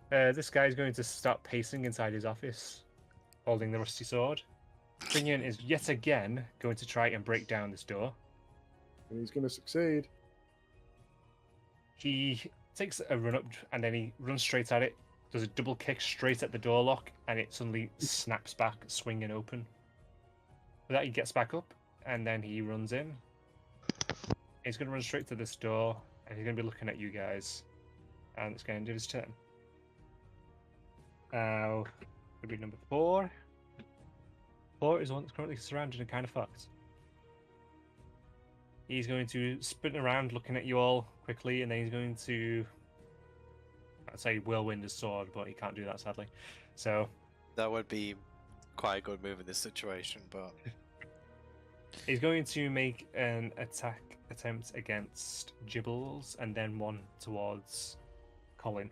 This guy's going to start pacing inside his office, holding the rusty sword. Binion is yet again going to try and break down this door. And he's going to succeed. He takes a run up and then he runs straight at it, does a double kick straight at the door lock, and it suddenly snaps back, swinging open. With that, he gets back up and then he runs in. He's going to run straight to this door and he's going to be looking at you guys. And it's going to end his turn. Now, it'll be number 4. 4 is the one that's currently surrounded and kind of fucked. He's going to sprint around looking at you all quickly, and then he's going to... I'd say whirlwind his sword, but he can't do that, sadly. So That would be quite a good move in this situation, but he's going to make an attack attempt against Gibbles, and then one towards Colin.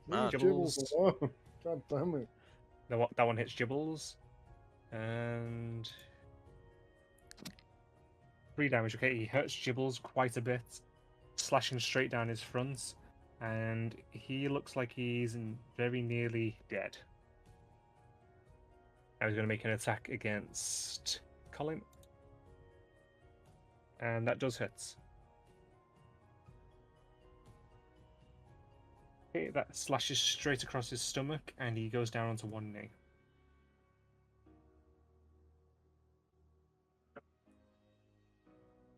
Man. Leave Gibbles alone. God damn it. That one hits Gibbles. And 3 damage. Okay, he hurts Gibbles quite a bit, slashing straight down his front, and he looks like he's very nearly dead. Now he's going to make an attack against Colin, and that does hit. Okay, that slashes straight across his stomach, and he goes down onto one knee.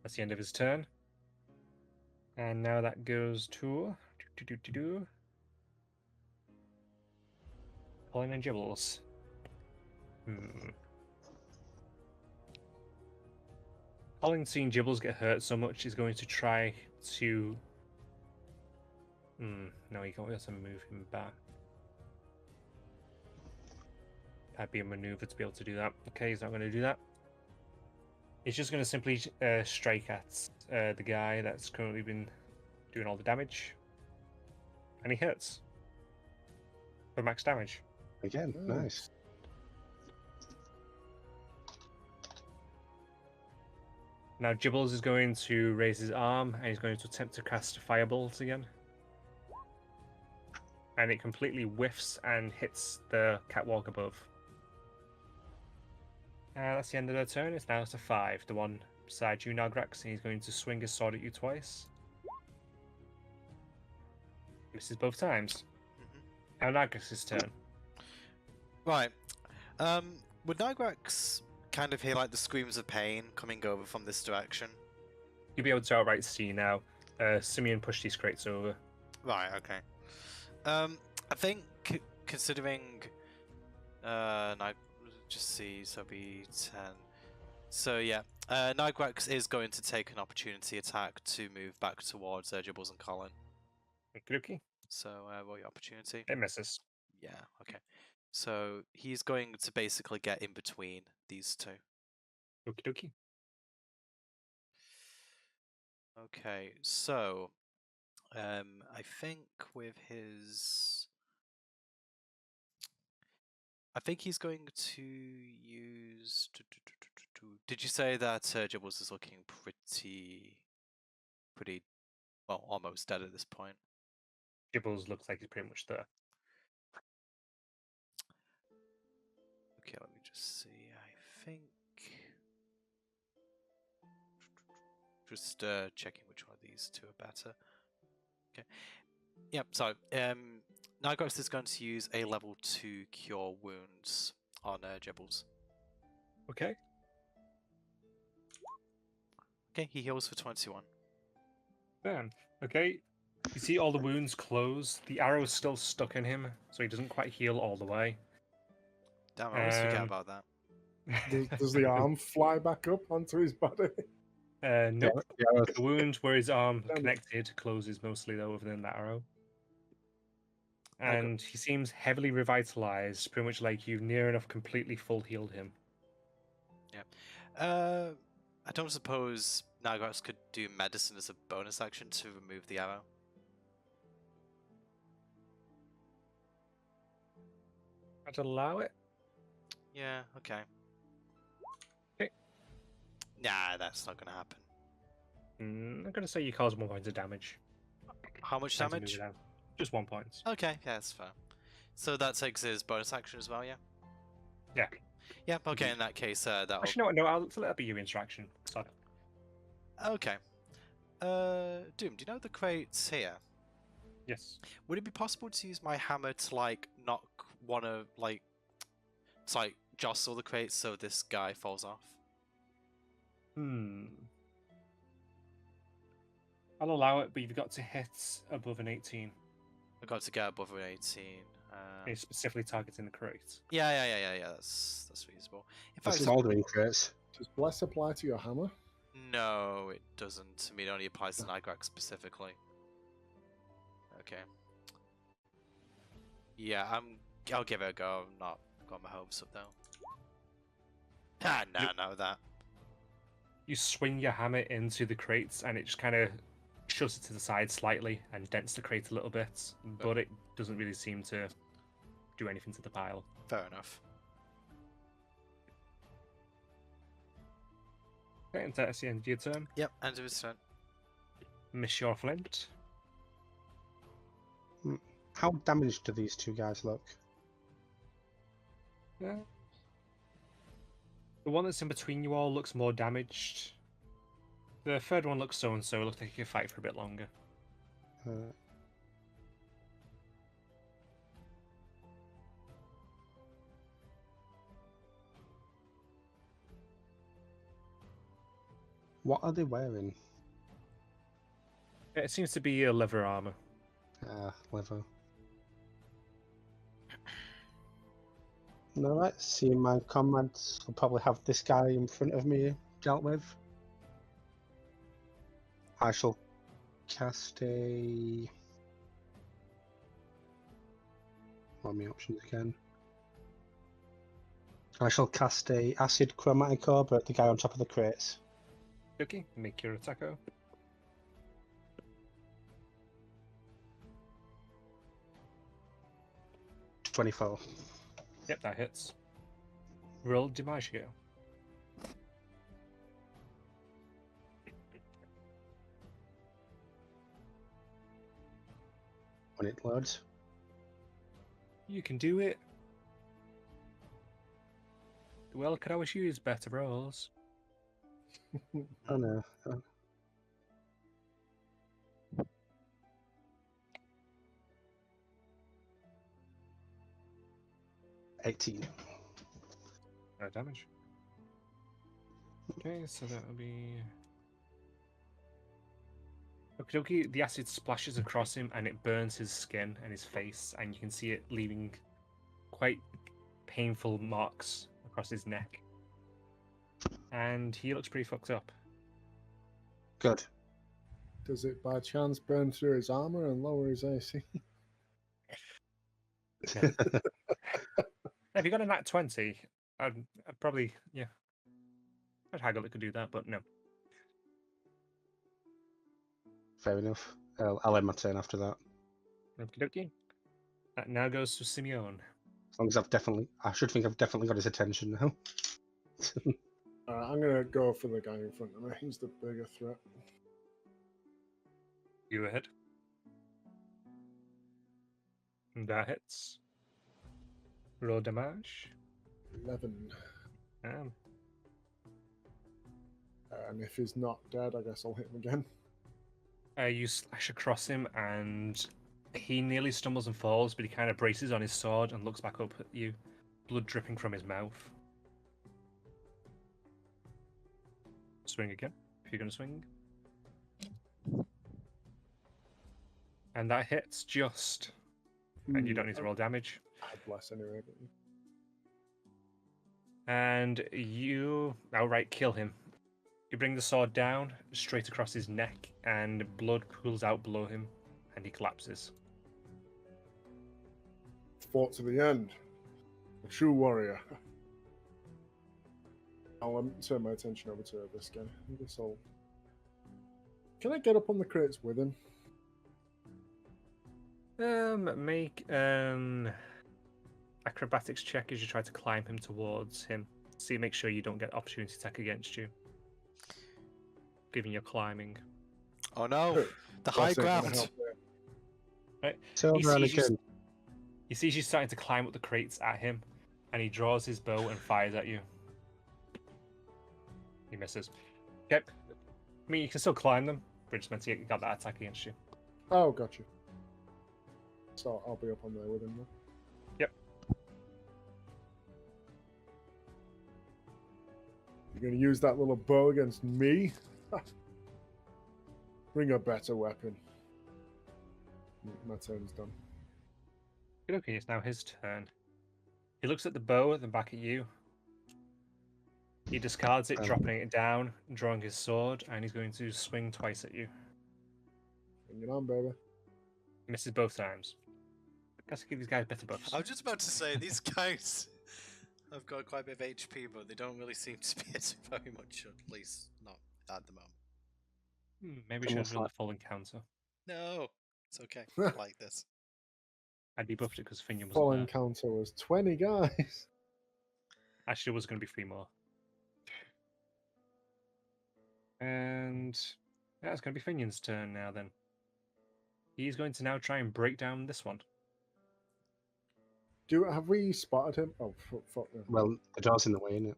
That's the end of his turn. And now that goes to Colin and Gibbles. Colin, seeing Gibbles get hurt so much, is going to try to... No, he can't be able to move him back. That'd be a maneuver to be able to do that. Okay, he's not going to do that. He's just going to simply strike at the guy that's currently been doing all the damage. And he hits. For max damage. Again, nice. Now Gibbles is going to raise his arm, and he's going to attempt to cast Firebolts again. And it completely whiffs and hits the catwalk above. That's the end of their turn. It's now to 5. The one beside you, Nagrax, and he's going to swing his sword at you twice. Misses both times. Now Nagrax's turn. right. Would Nigrax kind of hear like the screams of pain coming over from this direction? You'll be able to outright see now. Simeon pushed these crates over. Right. Okay. I think considering just see, so be 10. So yeah, Nigrax is going to take an opportunity attack to move back towards Gibbles and Colin. Okie. So roll your opportunity. It misses. Yeah, okay. So he's going to basically get in between these two. Okie dokie. Okay, so I think with his... I think he's going to use... Did you say that Gibbles is looking pretty, well, almost dead at this point? Gibbles looks like he's pretty much there. Okay, let me just see. I think... Just checking which one of these two are better. Okay. Yep, so Nigrax is going to use a level 2 Cure Wounds on Gibbles. Okay. Okay, he heals for 21. Then, okay. You see all the wounds close. The arrow's still stuck in him, so he doesn't quite heal all the way. Damn, I always forget about that. Does the arm fly back up onto his body? Nope. Yeah, The wound where his arm connected closes mostly, though, other than that arrow. And he seems heavily revitalized, pretty much like you've near enough completely full healed him. Yeah. I don't suppose Nigrax could do medicine as a bonus action to remove the arrow? I'd allow it. Yeah, okay. Okay. Nah, that's not going to happen. I'm going to say you cause 1 point of damage. How much Time to move damage? it down. Just 1 point. Okay, yeah, that's fair. So that takes his bonus action as well, yeah? Yeah. Yeah, okay, in that case, that'll... Actually, no, I'll let that be your interaction. Sorry. Okay. Doom, do you know the crates here? Yes. Would it be possible to use my hammer to, like, knock one of, like... to, like, jostle the crates so this guy falls off? I'll allow it, but you've got to hit above an 18. I've got to get above an 18. It's specifically targeting the crate. Yeah, that's reasonable. In fact, That's Aldering crits. Does Bless apply to your hammer? No, it doesn't. I mean, it only applies to Nigrak specifically. Okay. Yeah, I'll give it a go. I've not got my hopes up though. Ah, nah, Yep. not with that. You swing your hammer into the crates, and it just kind of shoves it to the side slightly and dents the crate a little bit, but it doesn't really seem to do anything to the pile. Fair enough. Okay, and that's the end of your turn. Yep, end of his turn. Miss your flint. How damaged do these two guys look? Yeah. The one that's in between you all looks more damaged. The third one looks so-and-so. Looks like he could fight for a bit longer. What are they wearing? It seems to be a leather armor. Leather. Alright, see my comrades will probably have this guy in front of me dealt with. I shall cast a... What are my options again? I shall cast a acid chromatic orb at the guy on top of the crates. Okay, make your attack roll. $24. Yep, that hits. Roll DiMaggio. When it loads. You can do it. Well, could always use better rolls. Oh no. 18. No damage. Okay, so that will be... Okie dokie, the acid splashes across him and it burns his skin and his face, and you can see it leaving quite painful marks across his neck. And he looks pretty fucked up. Good. Does it by chance burn through his armor and lower his AC? If you got a nat 20, I'd probably, yeah. I'd haggle it could do that, but no. Fair enough. I'll end my turn after that. Okie dokie. That now goes to Simeon. As long as I should think I've definitely got his attention now. Alright, I'm gonna go for the guy in front of me. He's the bigger threat. You ahead. That hits. Roll damage. 11. Um, And if he's not dead, I guess I'll hit him again. you slash across him, and he nearly stumbles and falls, but he kind of braces on his sword and looks back up at you, blood dripping from his mouth. Swing again, if you're going to swing. And that hits just. And you don't need to roll damage. Bless anyway. And you outright kill him. You bring the sword down, straight across his neck, and blood pools out below him, and he collapses. Fought to the end. A true warrior. I'll turn my attention over to this guy. I guess I'll... Can I get up on the crates with him? Make acrobatics check as you try to climb him towards him. See, make sure you don't get opportunity attack against you. Given you're climbing. Oh no, Good. the high That's it, gonna ground. help there. Right? Silver and sees you- again. He sees you starting to climb up the crates at him, and he draws his bow and fires at you. He misses. Okay. I mean, you can still climb them, but it's meant to get that attack against you. Oh, gotcha. So I'll be up on there with him then. Yep. You're going to use that little bow against me? Bring a better weapon. My turn's done. Okay, it's now his turn. He looks at the bow, then back at you. He discards it, Um, dropping it down, drawing his sword, and he's going to swing twice at you. Bring it on, baby. Misses both times. I guess I give these guys better buffs. I was just about to say, these guys have got quite a bit of HP, but they don't really seem to be hitting very much, at least not at the moment. Maybe we should have done the full encounter. No, it's okay. I like this. I debuffed it because Finian wasn't Full there. encounter was 20 guys. Actually, it was going to be 3 more. And yeah, it's going to be Finian's turn now then. He's going to now try and break down this one. Have we spotted him? Oh, fuck no. well, the door's in the way, isn't it?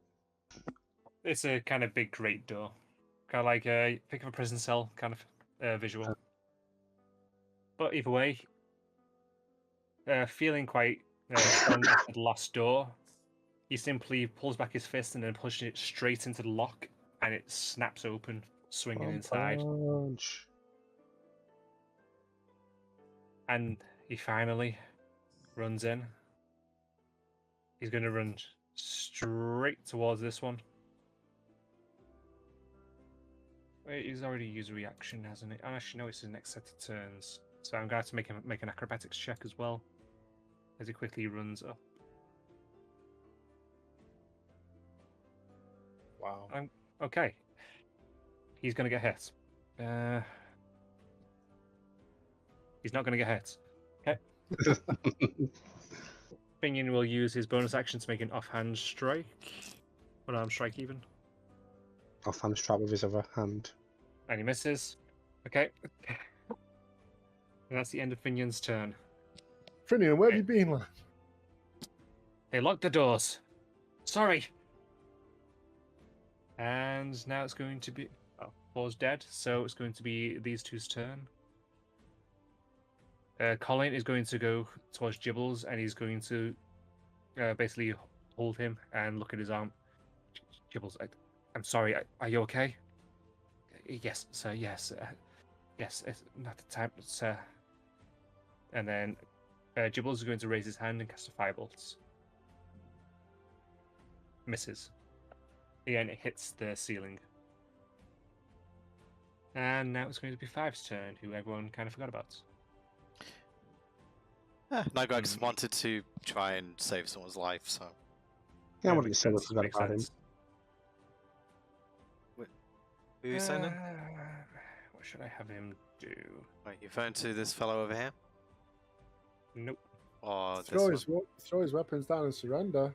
It's a kind of big great door. Kind of like think of a prison cell kind of visual. But either way, feeling quite strong at the last door, he simply pulls back his fist and then pushes it straight into the lock, and it snaps open, swinging inside. Punch. And he finally runs in. He's going to run straight towards this one. Wait, he's already used a reaction, hasn't he? Oh, actually, no, it's his next set of turns. So I'm going to have to make an acrobatics check as well, as he quickly runs up. Wow. Okay. He's going to get hit. He's not going to get hit. Okay. Finian will use his bonus action to make an offhand strike. Unarmed strike, even. Offhand strike with his other hand. And he misses. Okay. And that's the end of Finian's turn. Finian, where have you been, lad? They locked the doors. Sorry. And now it's going to be... Oh, Paul's dead, so it's going to be these two's turn. Colin is going to go towards Gibbles, and he's going to basically hold him and look at his arm. Gibbles, I'm sorry, are you okay? Yes, sir, yes. Yes, it's not the time, sir. And then Gibbles is going to raise his hand and cast a Firebolt. Misses. Again, it hits the ceiling. And now it's going to be Five's turn, who everyone kind of forgot about. Nygrax wanted to try and save someone's life, so... Yeah, I Yeah, wouldn't makes say sense, nothing makes about him. sense. Who are you sending? What should I have him do? Right, you phone to this fellow over here? Nope. Or this Throw one? throw his weapons down and surrender.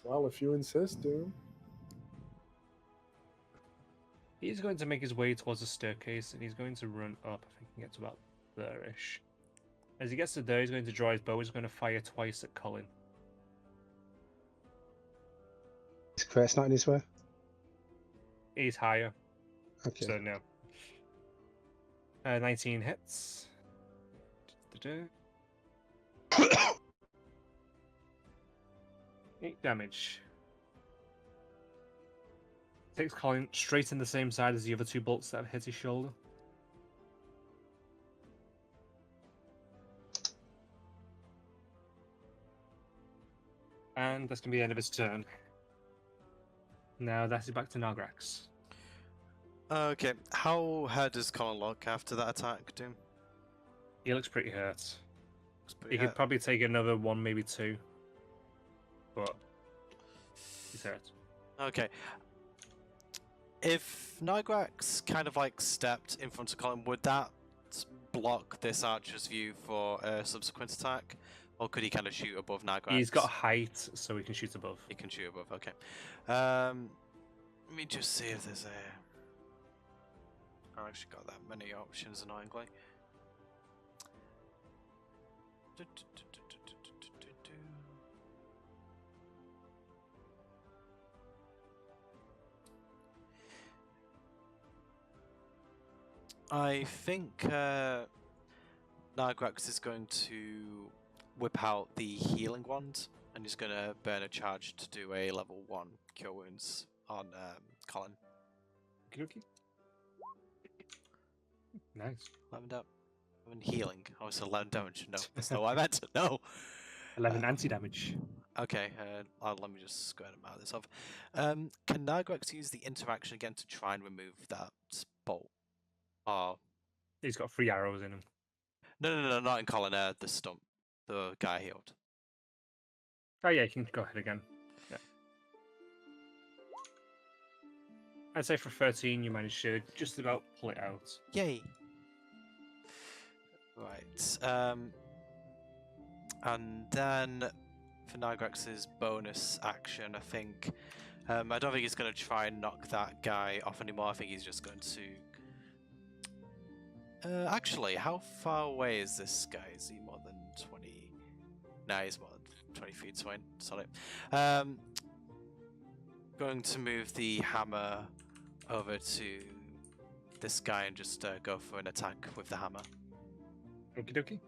Well, if you insist, Doom. He's going to make his way towards the staircase, and he's going to run up. I think he gets about there-ish. As he gets to there, he's going to draw his bow. He's going to fire twice at Colin. Is Kurt's not in his way? He's higher, Okay. so no. 19 hits. 8 damage. Takes Colin straight in the same side as the other 2 bolts that have hit his shoulder. And that's going to be the end of his turn. Now that's it back to Nargrax. Okay, how hurt does Colin look after that attack, Doom? He looks pretty hurt. Looks pretty He could hurt. probably take another 1, maybe 2. But he's hurt. Okay. If Nygrax kind of like stepped in front of Colin, would that block this archer's view for a subsequent attack? Or could he kind of shoot above Nygrax? He's got height, so he can shoot above. He can shoot above, okay. Let me just see if there's a... I've actually got that many options, annoyingly. I think Nargrax is going to whip out the healing wand and he's going to burn a charge to do a level 1 cure wounds on Colin. Okie-dokie. Nice. 11 damage. 11 healing. I was 11 damage. No, that's not what I meant. No. 11 anti-damage. Okay, let me just go ahead and mark this off. Can Nigrex use the interaction again to try and remove that bolt? Oh, He's got 3 arrows in him. no, not in Colin, the stump. The guy healed. Oh yeah, you can go ahead again. Yeah. I'd say for 13 you managed to just about pull it out. Yay! Right, and then for Nigrex's bonus action, I think... I don't think he's going to try and knock that guy off anymore. I think he's just going to... actually, how far away is this guy? Is he more than 20? No, he's more than 20 feet away. Sorry. Going to move the hammer over to this guy and just go for an attack with the hammer. Okie dokie.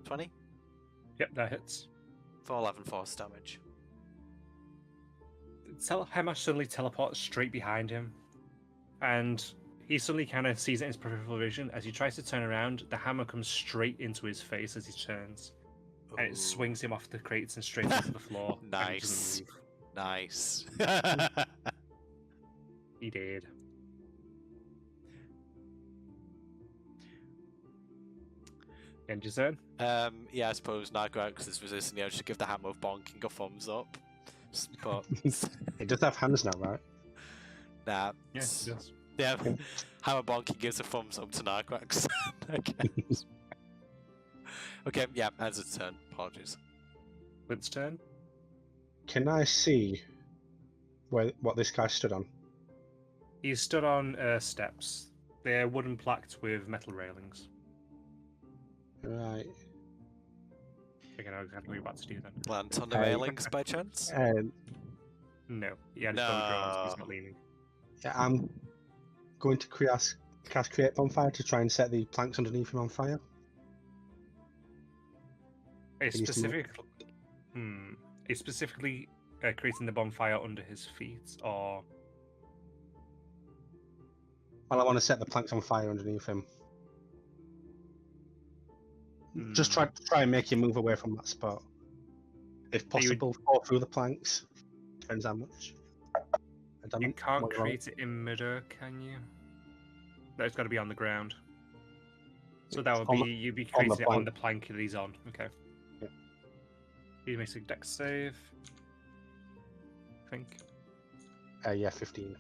$20? Yep, that hits. For 11 force damage. Hammer suddenly teleports straight behind him, and he suddenly kind of sees it in his peripheral vision. As he tries to turn around, the hammer comes straight into his face as he turns, and it swings him off the crates and straight onto the floor. Nice. Nice. He did. End your turn. Yeah, I suppose Nigrex is resisting. I should give the hammer of bonking a thumbs up. But It does have hands now, right? nah. Yes, yes. Yeah, hammer bonking gives a thumbs up to Nigrex. Okay. Okay, yeah, as its turn. Apologies. Flint's turn. Can I see what this guy stood on? He's stood on steps. They're wooden plaqued with metal railings. Right. I know exactly what you're about to do then. Plant on the Hey. railings by chance? No, he had his bow drawn, so he's not leaning. Yeah, I'm going to cast Create Bonfire to try and set the planks underneath him on fire. It's Can you see specifically creating the bonfire under his feet, or Well, I want to set the planks on fire underneath him. Just try and make him move away from that spot. If possible, fall through the planks. Depends how much. you can't create it in midair, can you? No, it's got to be on the ground. So that would be you'd be creating it on the plank that he's on. Okay. Yeah. He makes a dex save. I think. Yeah, 15.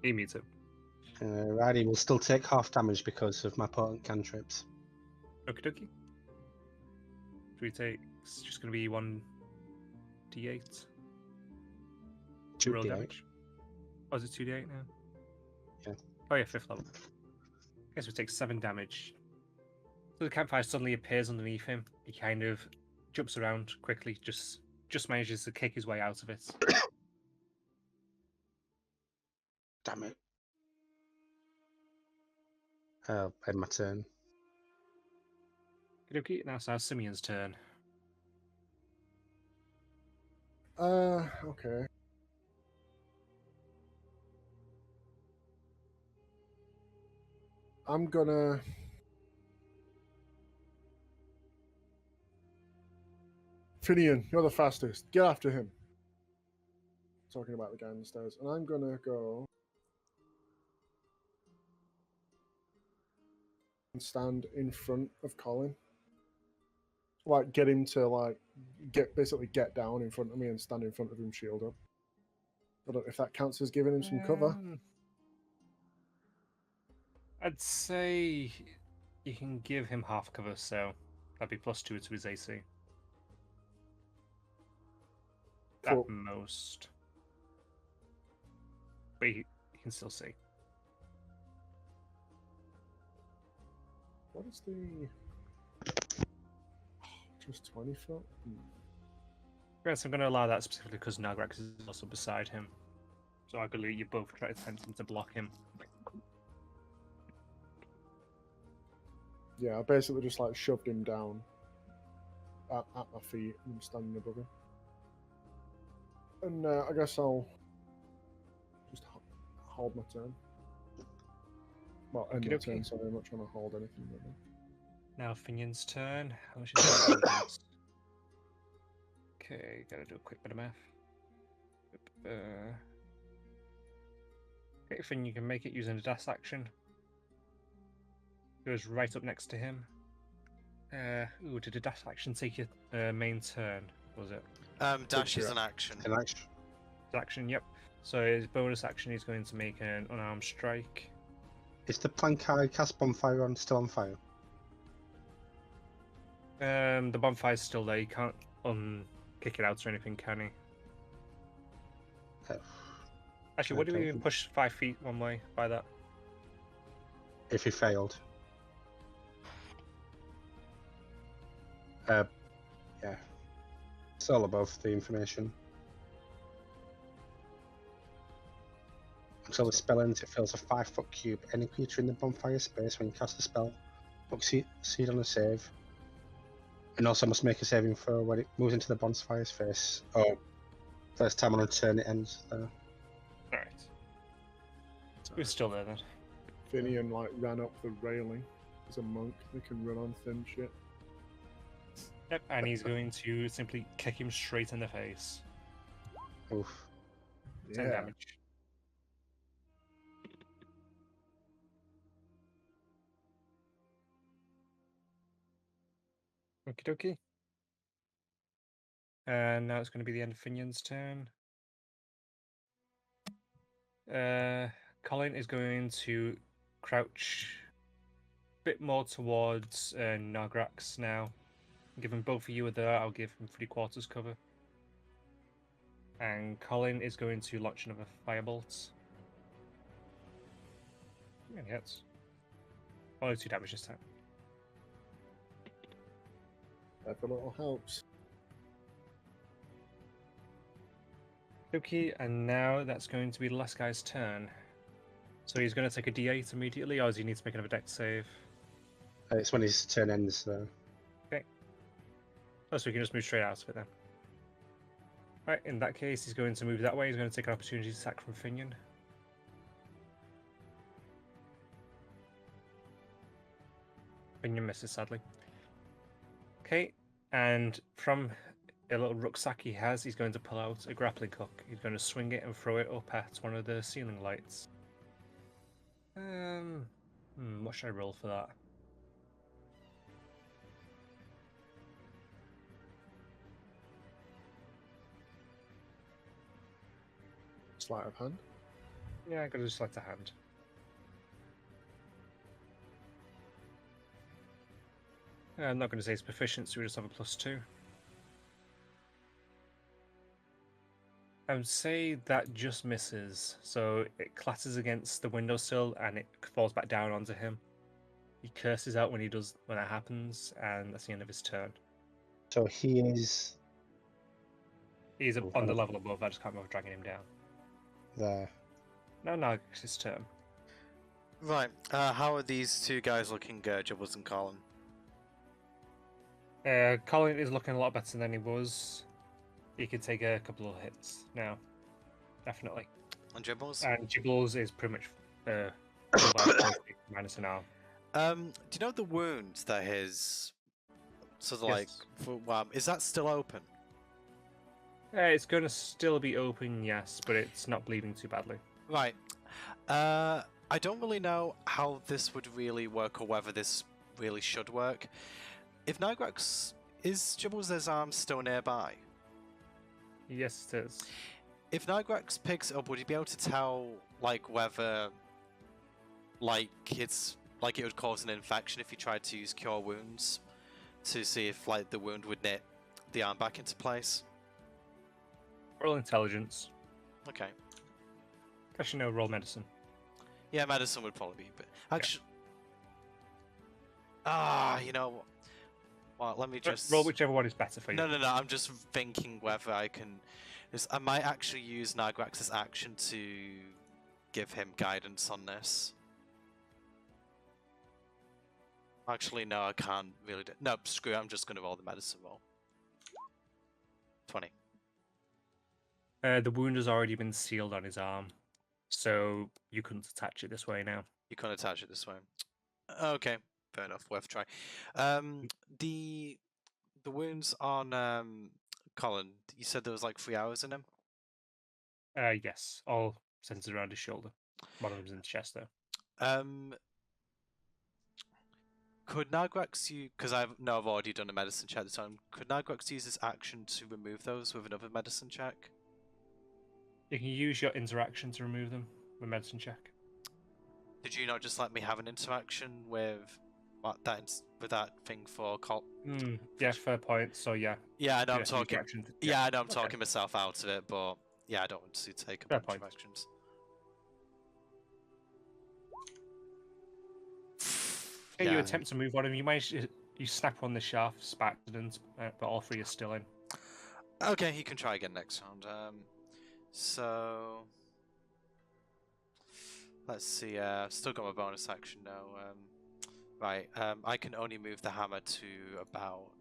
He meets it. Right, he will still take half damage because of my potent cantrips. Okie dokie. So he takes just going to be 1d8. 2d8. Roll damage. Oh, is it 2d8 now? Yeah. Oh yeah, 5th level. I guess we take 7 damage. So the campfire suddenly appears underneath him. He kind of jumps around quickly, just manages to kick his way out of it. Damn it. End my turn. Okay, now it's our Simeon's turn. Okay. I'm gonna... Finian, you're the fastest. Get after him. Talking about the guy on the stairs. And I'm gonna go... and stand in front of Colin. Like, get him to, basically get down in front of me and stand in front of him, shield up. I don't know if that counts as giving him some cover. I'd say you can give him half cover, so that'd be +2 to his AC. Cool. At most. But he can still see. What is the... Just 20 foot? Yes, I'm going to allow that specifically because Nagrex is also beside him. So arguably you both try attempting to block him. Yeah, I basically just shoved him down at my feet and I'm standing above him. And I guess I'll just hold my turn. Well, end my Okey-dokey. turn, sorry, I'm not trying to hold anything right now. Now Finion's turn. How much is that? Okay, gotta do a quick bit of math. Okay, Finion, you can make it using a dash action. Goes right up next to him. Ooh, did a dash action take your main turn? Was it? Dash is an action. An action. Action, yep. So his bonus action, he's going to make an unarmed strike. Is the plank I cast bonfire on still on fire? The bonfire's still there. You can't kick it out or anything, can he? Actually, what do we Okay. even push 5 feet one way by that? If he failed. Yeah. It's all above the information. Until the spell ends, it fills a 5-foot cube. Any creature in the bonfire space when you cast the spell succeed on a save. And also must make a saving throw when it moves into the bonfire's face. Oh, first time on a turn it ends there. Alright. Who's still there then? Finian like ran up the railing. As a monk, they can run on thin shit. Yep, and he's going to simply kick him straight in the face. Oof. 10 damage. Okie dokie. And now it's going to be the end of Finion's turn. Colin is going to crouch a bit more towards Nagrax now. Given both of you are there, I'll give him 3/4 cover. And Colin is going to launch another firebolt. And hits. Only 2 damage this time. Every little helps. Okay, and now that's going to be the last guy's turn. So he's going to take a d8 immediately, or does he need to make another dex save? It's when his turn ends, though. Oh, so we can just move straight out of it then. Right, in that case, he's going to move that way. He's going to take an opportunity attack from Finian. Finian misses, sadly. Okay, and from a little rucksack he has, he's going to pull out a grappling hook. He's going to swing it and throw it up at one of the ceiling lights. What should I roll for that? Sleight of hand. Yeah, I got to select a hand. I'm not going to say it's proficient, so we just have a +2. I would say that just misses, so it clatters against the windowsill and it falls back down onto him. He curses out when that happens, and that's the end of his turn. So he is He's on the level above. I just can't remember dragging him down. there. No, it's his turn. Right. How are these two guys looking, Jibbles and Colin? Colin is looking a lot better than he was. He could take a couple of hits now, definitely. And Jibbles? And Jibbles is pretty much minus an arm. Do you know the wound that his sort of like Yes. is that still open? It's going to still be open, yes, but it's not bleeding too badly. Right. I don't really know how this would really work or whether this really should work. If Nigrax is Jibbles' arm still nearby? Yes, it is. If Nigrax picks it up, would he be able to tell like whether like it's like it would cause an infection if he tried to use Cure Wounds to see if like the wound would knit the arm back into place? Roll intelligence. Okay. Actually, no, roll medicine. Yeah, medicine would probably be, but actually, you know, well, let me just Roll whichever one is better for you. No. I'm just thinking whether I can. I might actually use Nigrax's action to give him guidance on this. Actually, no, I can't really do. No, screw it. I'm just going to roll the medicine roll. 20. The wound has already been sealed on his arm, so you couldn't attach it this way now. You can't attach it this way. Okay, fair enough. Worth try. The wounds on Colin. You said there was like 3 hours in him. Yes, all centered around his shoulder. One of them's in the chest, though. Could Nagrax use, because I've already done a medicine check this time, could Nagrax use his action to remove those with another medicine check? You can use your interaction to remove them with medicine check. Did you not just let me have an interaction with that thing for Col? Yeah, fair point. So yeah. Yeah, I know I'm you have to use talking. your action to- Yeah, I know I'm talking myself out of it, but yeah, I don't want to take a Fair bunch point. of actions. Yeah, you attempt to move one of them. You manage. You snap on the shafts by accident, but all 3 are still in. Okay, he can try again next round. So let's see. Still got my bonus action now. Right. I can only move the hammer to about.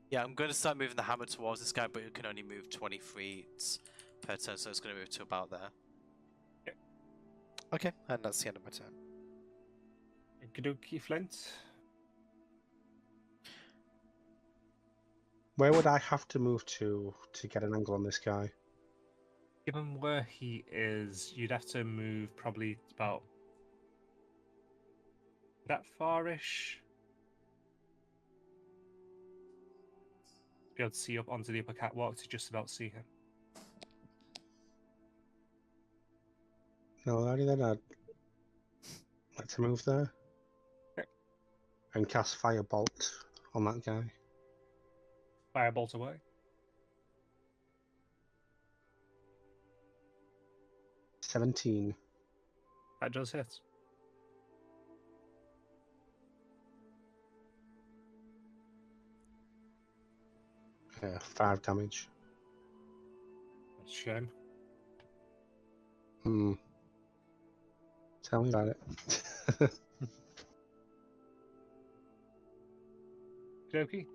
Yeah, I'm going to start moving the hammer towards this guy, but it can only move 20 feet per turn, so it's going to move to about there. Yeah. Okay, and that's the end of my turn. Kaduki Flint. Where would I have to move to get an angle on this guy? Given where he is, you'd have to move probably about that far-ish. Be able to see up onto the upper catwalk to just about see him. No, already then I'd like to move there. Okay. And cast Firebolt on that guy. Firebolt away. 17. That does hit. Yeah, 5 damage. That's a shame. Tell me about it. Okay.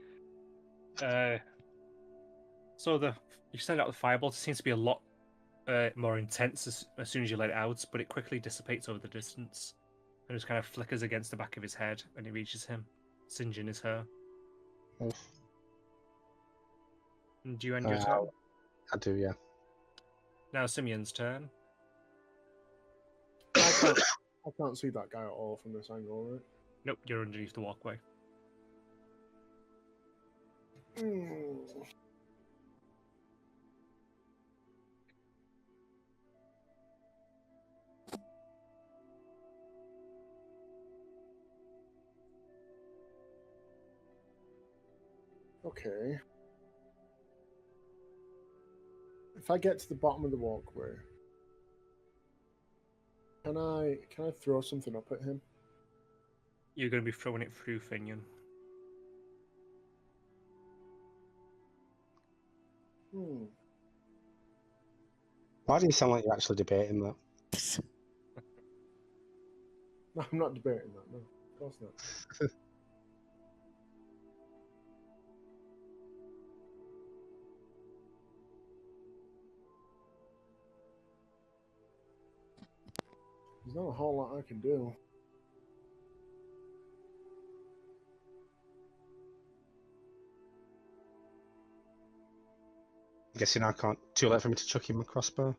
So you send out the firebolt. It seems to be a lot more intense as soon as you let it out, but it quickly dissipates over the distance and just kind of flickers against the back of his head when it reaches him, singeing his hair. And do you end your turn? I do, yeah. Now Simeon's turn. I can't see that guy at all from this angle, right? Nope, you're underneath the walkway. Okay. If I get to the bottom of the walkway, can I throw something up at him? You're going to be throwing it through Finian. Why do you sound like you're actually debating that? No, I'm not debating that. No, of course not. There's not a whole lot I can do. I'm guessing I can't. Too late for me to chuck him a crossbow.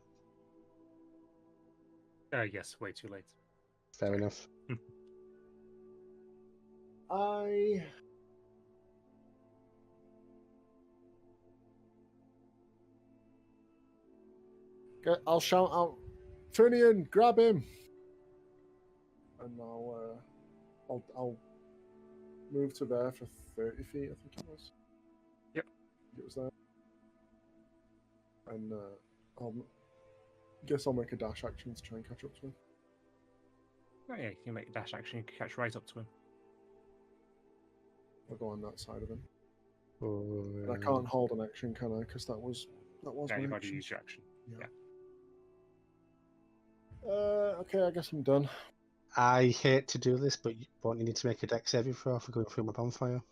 Yes, way too late. Fair enough. I'll shout out, Finian, grab him, and I'll move to there for 30 feet. I think it was. Yep. It was there, and I'll make a dash action to try and catch up to him. Oh yeah, you can make a dash action. You can catch right up to him. I'll go on that side of him. Oh, But I can't hold an action, can I? Because that was Yeah, my you've already action. used your action. Yeah. Okay, I guess I'm done. I hate to do this, but won't you need to make a dex saving throw for going through my bonfire?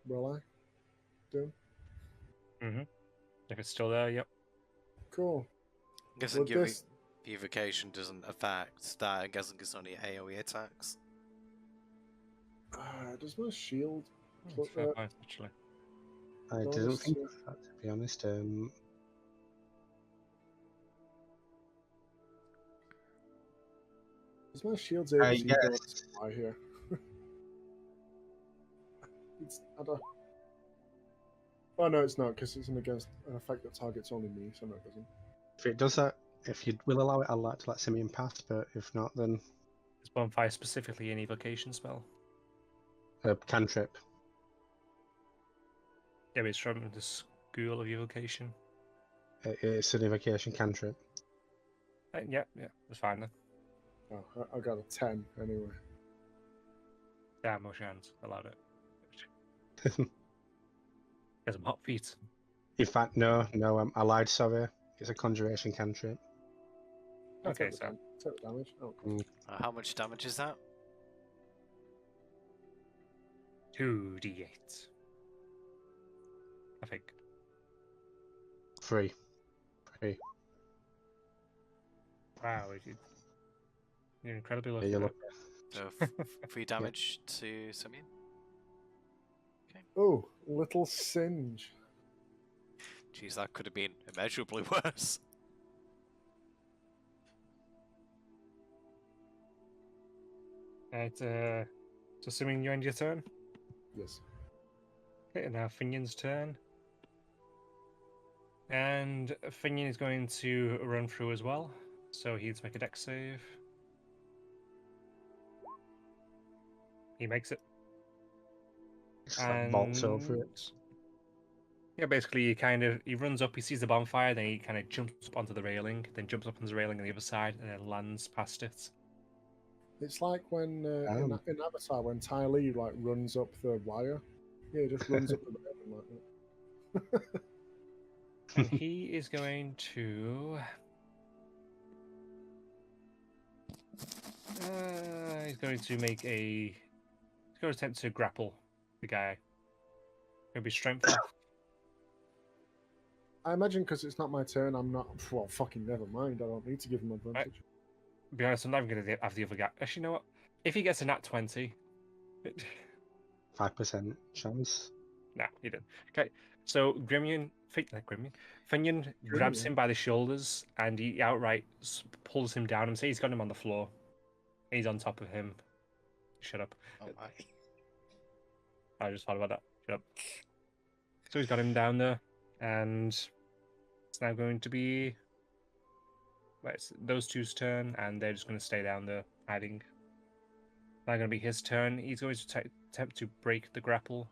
Will I? Do? If it's still there, yep. Cool. I'm guessing Well, this evocation doesn't affect that. I'm guessing it's only AoE attacks. does my shield? That's Look, fair point, actually. I No, didn't it's, think of that, to be honest. Does my shield's AC yes. bonus apply here? I don't. Oh no, it's not because it's an against an effect that targets only me, so no, it doesn't. If it does that, if you will allow it, I'd like to let Simeon pass, but if not, then Is bonfire specifically an evocation spell? cantrip. Yeah, but it's from the school of evocation. It's an evocation cantrip. Yeah, that's fine then. Oh, I got a 10 anyway. Yeah, no chance. Allowed it. There's some hot feet. In fact, no, I lied, sorry. It's a conjuration cantrip. Okay, Take so the damage. Oh, cool. How much damage is that? 2d8. I think. 3. Wow, you're incredibly lucky. Yeah, you're lucky. So 3 damage to Simeon. Oh, little singe. Jeez, that could have been immeasurably worse. Right, so assuming you end your turn. Yes. Okay, now Finion's turn. And Finion is going to run through as well. So he needs to make a dex save. He makes it. Just like vaults over it. Yeah, basically he runs up, he sees the bonfire, then he kind of jumps up onto the railing, then jumps up onto the railing on the other side, and then lands past it. It's like when in Avatar when Ty Lee like runs up the wire. Yeah, he just runs up the railing like that. And he is going to. He's going to make a. He's going to attempt to grapple the guy. It'll be strength off. I imagine because it's not my turn, I'm not. Well, fucking never mind. I don't need to give him advantage. To be honest, I'm not even going to have the other guy. Actually, you know what? If he gets a nat 20. 5% chance. Nah, he didn't. Okay, so Finion grabs him by the shoulders and he outright pulls him down and say he's got him on the floor. He's on top of him. Shut up. Oh my. I just thought about that. Shut up. So he's got him down there, and it's now going to be it's those two's turn, and they're just going to stay down there hiding. Now going to be his turn. He's going to attempt to break the grapple.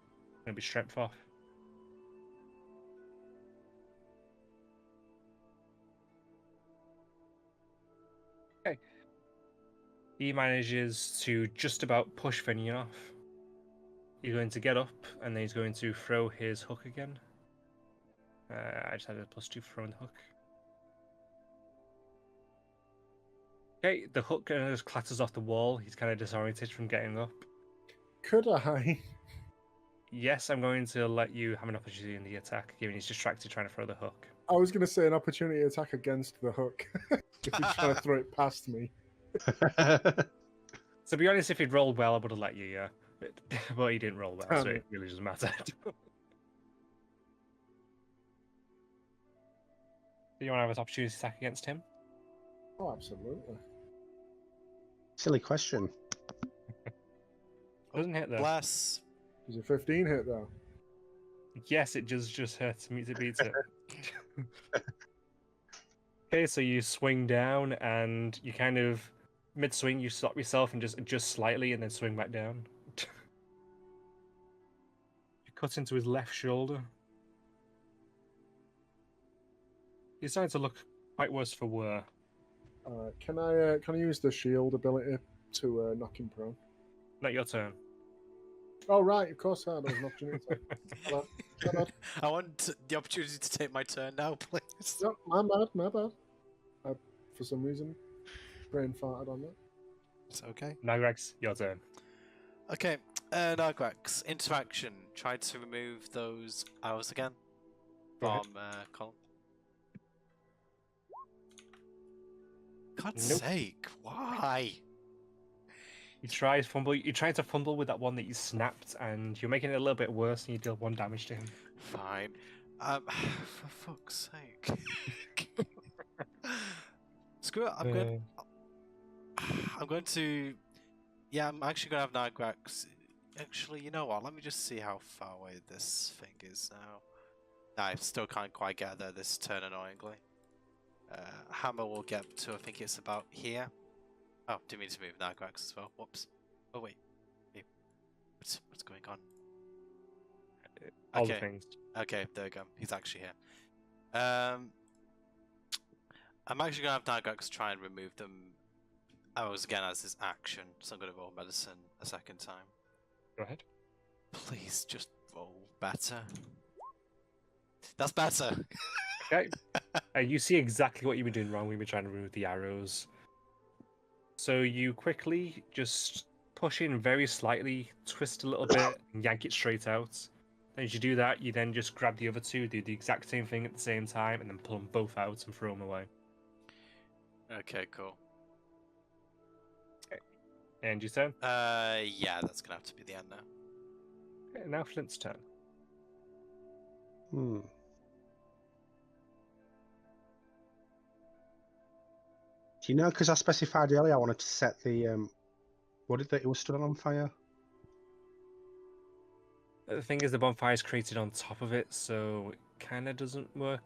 Going to be strength off. Okay. He manages to just about push Finion off. He's going to get up, and then he's going to throw his hook again. I just had a +2 for throwing the hook. Okay, the hook just clatters off the wall. He's kind of disoriented from getting up. Could I? Yes, I'm going to let you have an opportunity in the attack, given he's distracted trying to throw the hook. I was going to say an opportunity attack against the hook. If he's trying to throw it past me. To be honest, if he'd rolled well, I would have let you, yeah. But he didn't roll well, so Damn it really doesn't matter. Do you want to have an opportunity attack against him? Oh, absolutely. Silly question. Doesn't hit though. Bless. Is a 15 hit though? Yes, it just hurts me to beat it. Okay, so you swing down and you kind of mid-swing, you stop yourself and just adjust slightly and then swing back down. You cut into his left shoulder. He's starting to look quite worse for wear. Can I use the shield ability to knock him prone? Not your turn. Oh right, of course I had an opportunity. My bad. I want the opportunity to take my turn now, please. No, my bad. For some reason, brain farted on that. It's okay. Nagrax, your turn. Okay, Nargrax, interaction. Try to remove those arrows again. Go ahead. bomb column. God's Nope. sake, why? You try to fumble with that one that you snapped, and you're making it a little bit worse, and you deal 1 damage to him. Fine. For fuck's sake. Screw it. I'm going to. Yeah, I'm actually going to have Nagrax. Actually, you know what? Let me just see how far away this thing is now. I still can't quite get there this turn, annoyingly. Hammer will get to, I think it's about here. Oh, didn't mean to move Nagrax as well. Whoops. Oh, wait. What's going on? All the things. Okay, there we go. He's actually here. I'm actually going to have Nagrax try and remove them. Again, as his action, so I'm going to roll medicine a second time. Go ahead. Please, just roll better. That's better. Okay. You see exactly what you've been doing wrong. We've been trying to remove the arrows. So you quickly just push in very slightly, twist a little bit, and yank it straight out. Then as you do that, you then just grab the other two, do the exact same thing at the same time, and then pull them both out and throw them away. Okay, cool. And your turn? Yeah, that's gonna have to be the end now. Okay, now Flint's turn. Do you know, because I specified earlier I wanted to set the, what did it was stood on fire? The thing is, the bonfire is created on top of it, so it kind of doesn't work.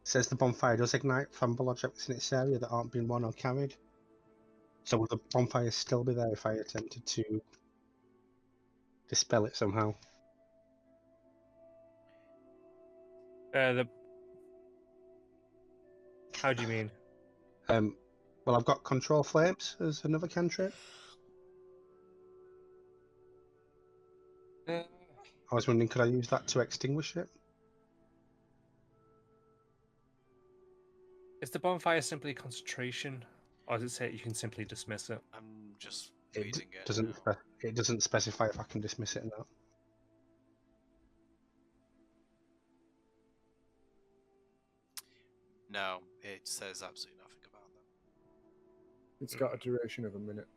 It says the bonfire does ignite flammable objects in its area that aren't being won or carried. So will the bonfire still be there if I attempted to dispel it somehow? How do you mean? Well, I've got control flames as another cantrip. I was wondering, could I use that to extinguish it? Is the bonfire simply concentration, or does it say you can simply dismiss it? I'm just reading it. It doesn't specify if I can dismiss it or not. No, it says absolutely nothing about that. It's got a duration of a minute.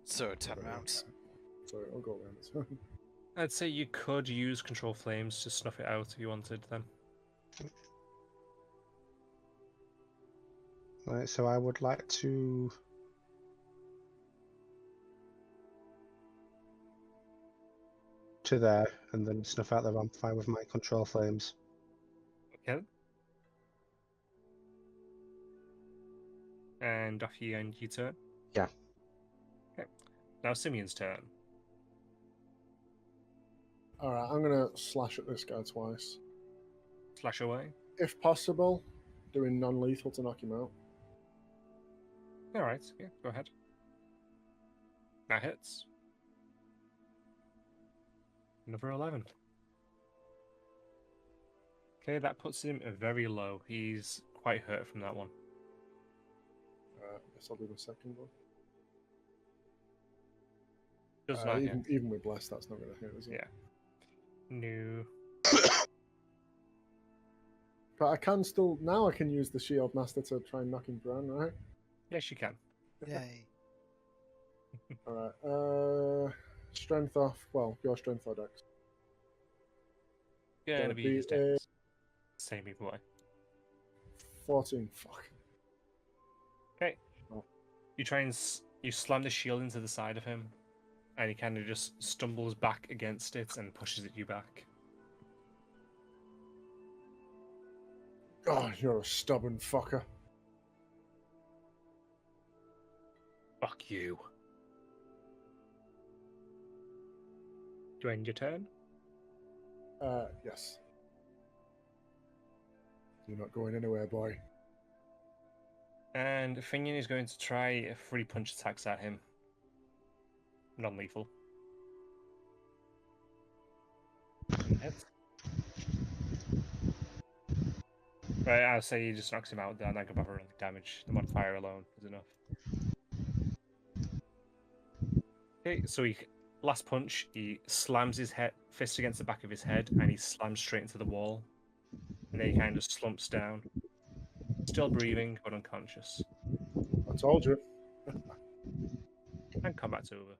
So 10 rounds. Sorry, I'll go around this one. I'd say you could use control flames to snuff it out if you wanted then. Right, so I would like to there and then snuff out the vampire with my control flames. Okay. And off you end your turn? Yeah. Okay. Now Simeon's turn. Alright, I'm gonna slash at this guy twice. Slash away. If possible, doing non-lethal to knock him out. Alright, yeah, go ahead. That hits. Another 11. Okay, that puts him very low. He's quite hurt from that one. Guess I'll do the second one. Does not hit. Even with bless, that's not going to hit, is it? Yeah. No. But I can still now. I can use the shield master to try and knock him down, right? Yes, you can. Yay. All right. Strength off. Well, your strength or dex. Yeah, it'll be his dex. Same either way. 14. Fuck. Okay. Oh. You try and you slam the shield into the side of him, and he kind of just stumbles back against it and pushes you back. Oh, you're a stubborn fucker. Fuck you. Do you end your turn? Yes. You're not going anywhere, boy. And Finian is going to try 3 punch attacks at him. Non-lethal. Hits. Right, I'll say he just knocks him out. Then I can bother rolling damage. The modifier alone is enough. Okay, so last punch, he slams his fist against the back of his head, and he slams straight into the wall. And then he kind of slumps down, still breathing but unconscious. I told you. And combat's over.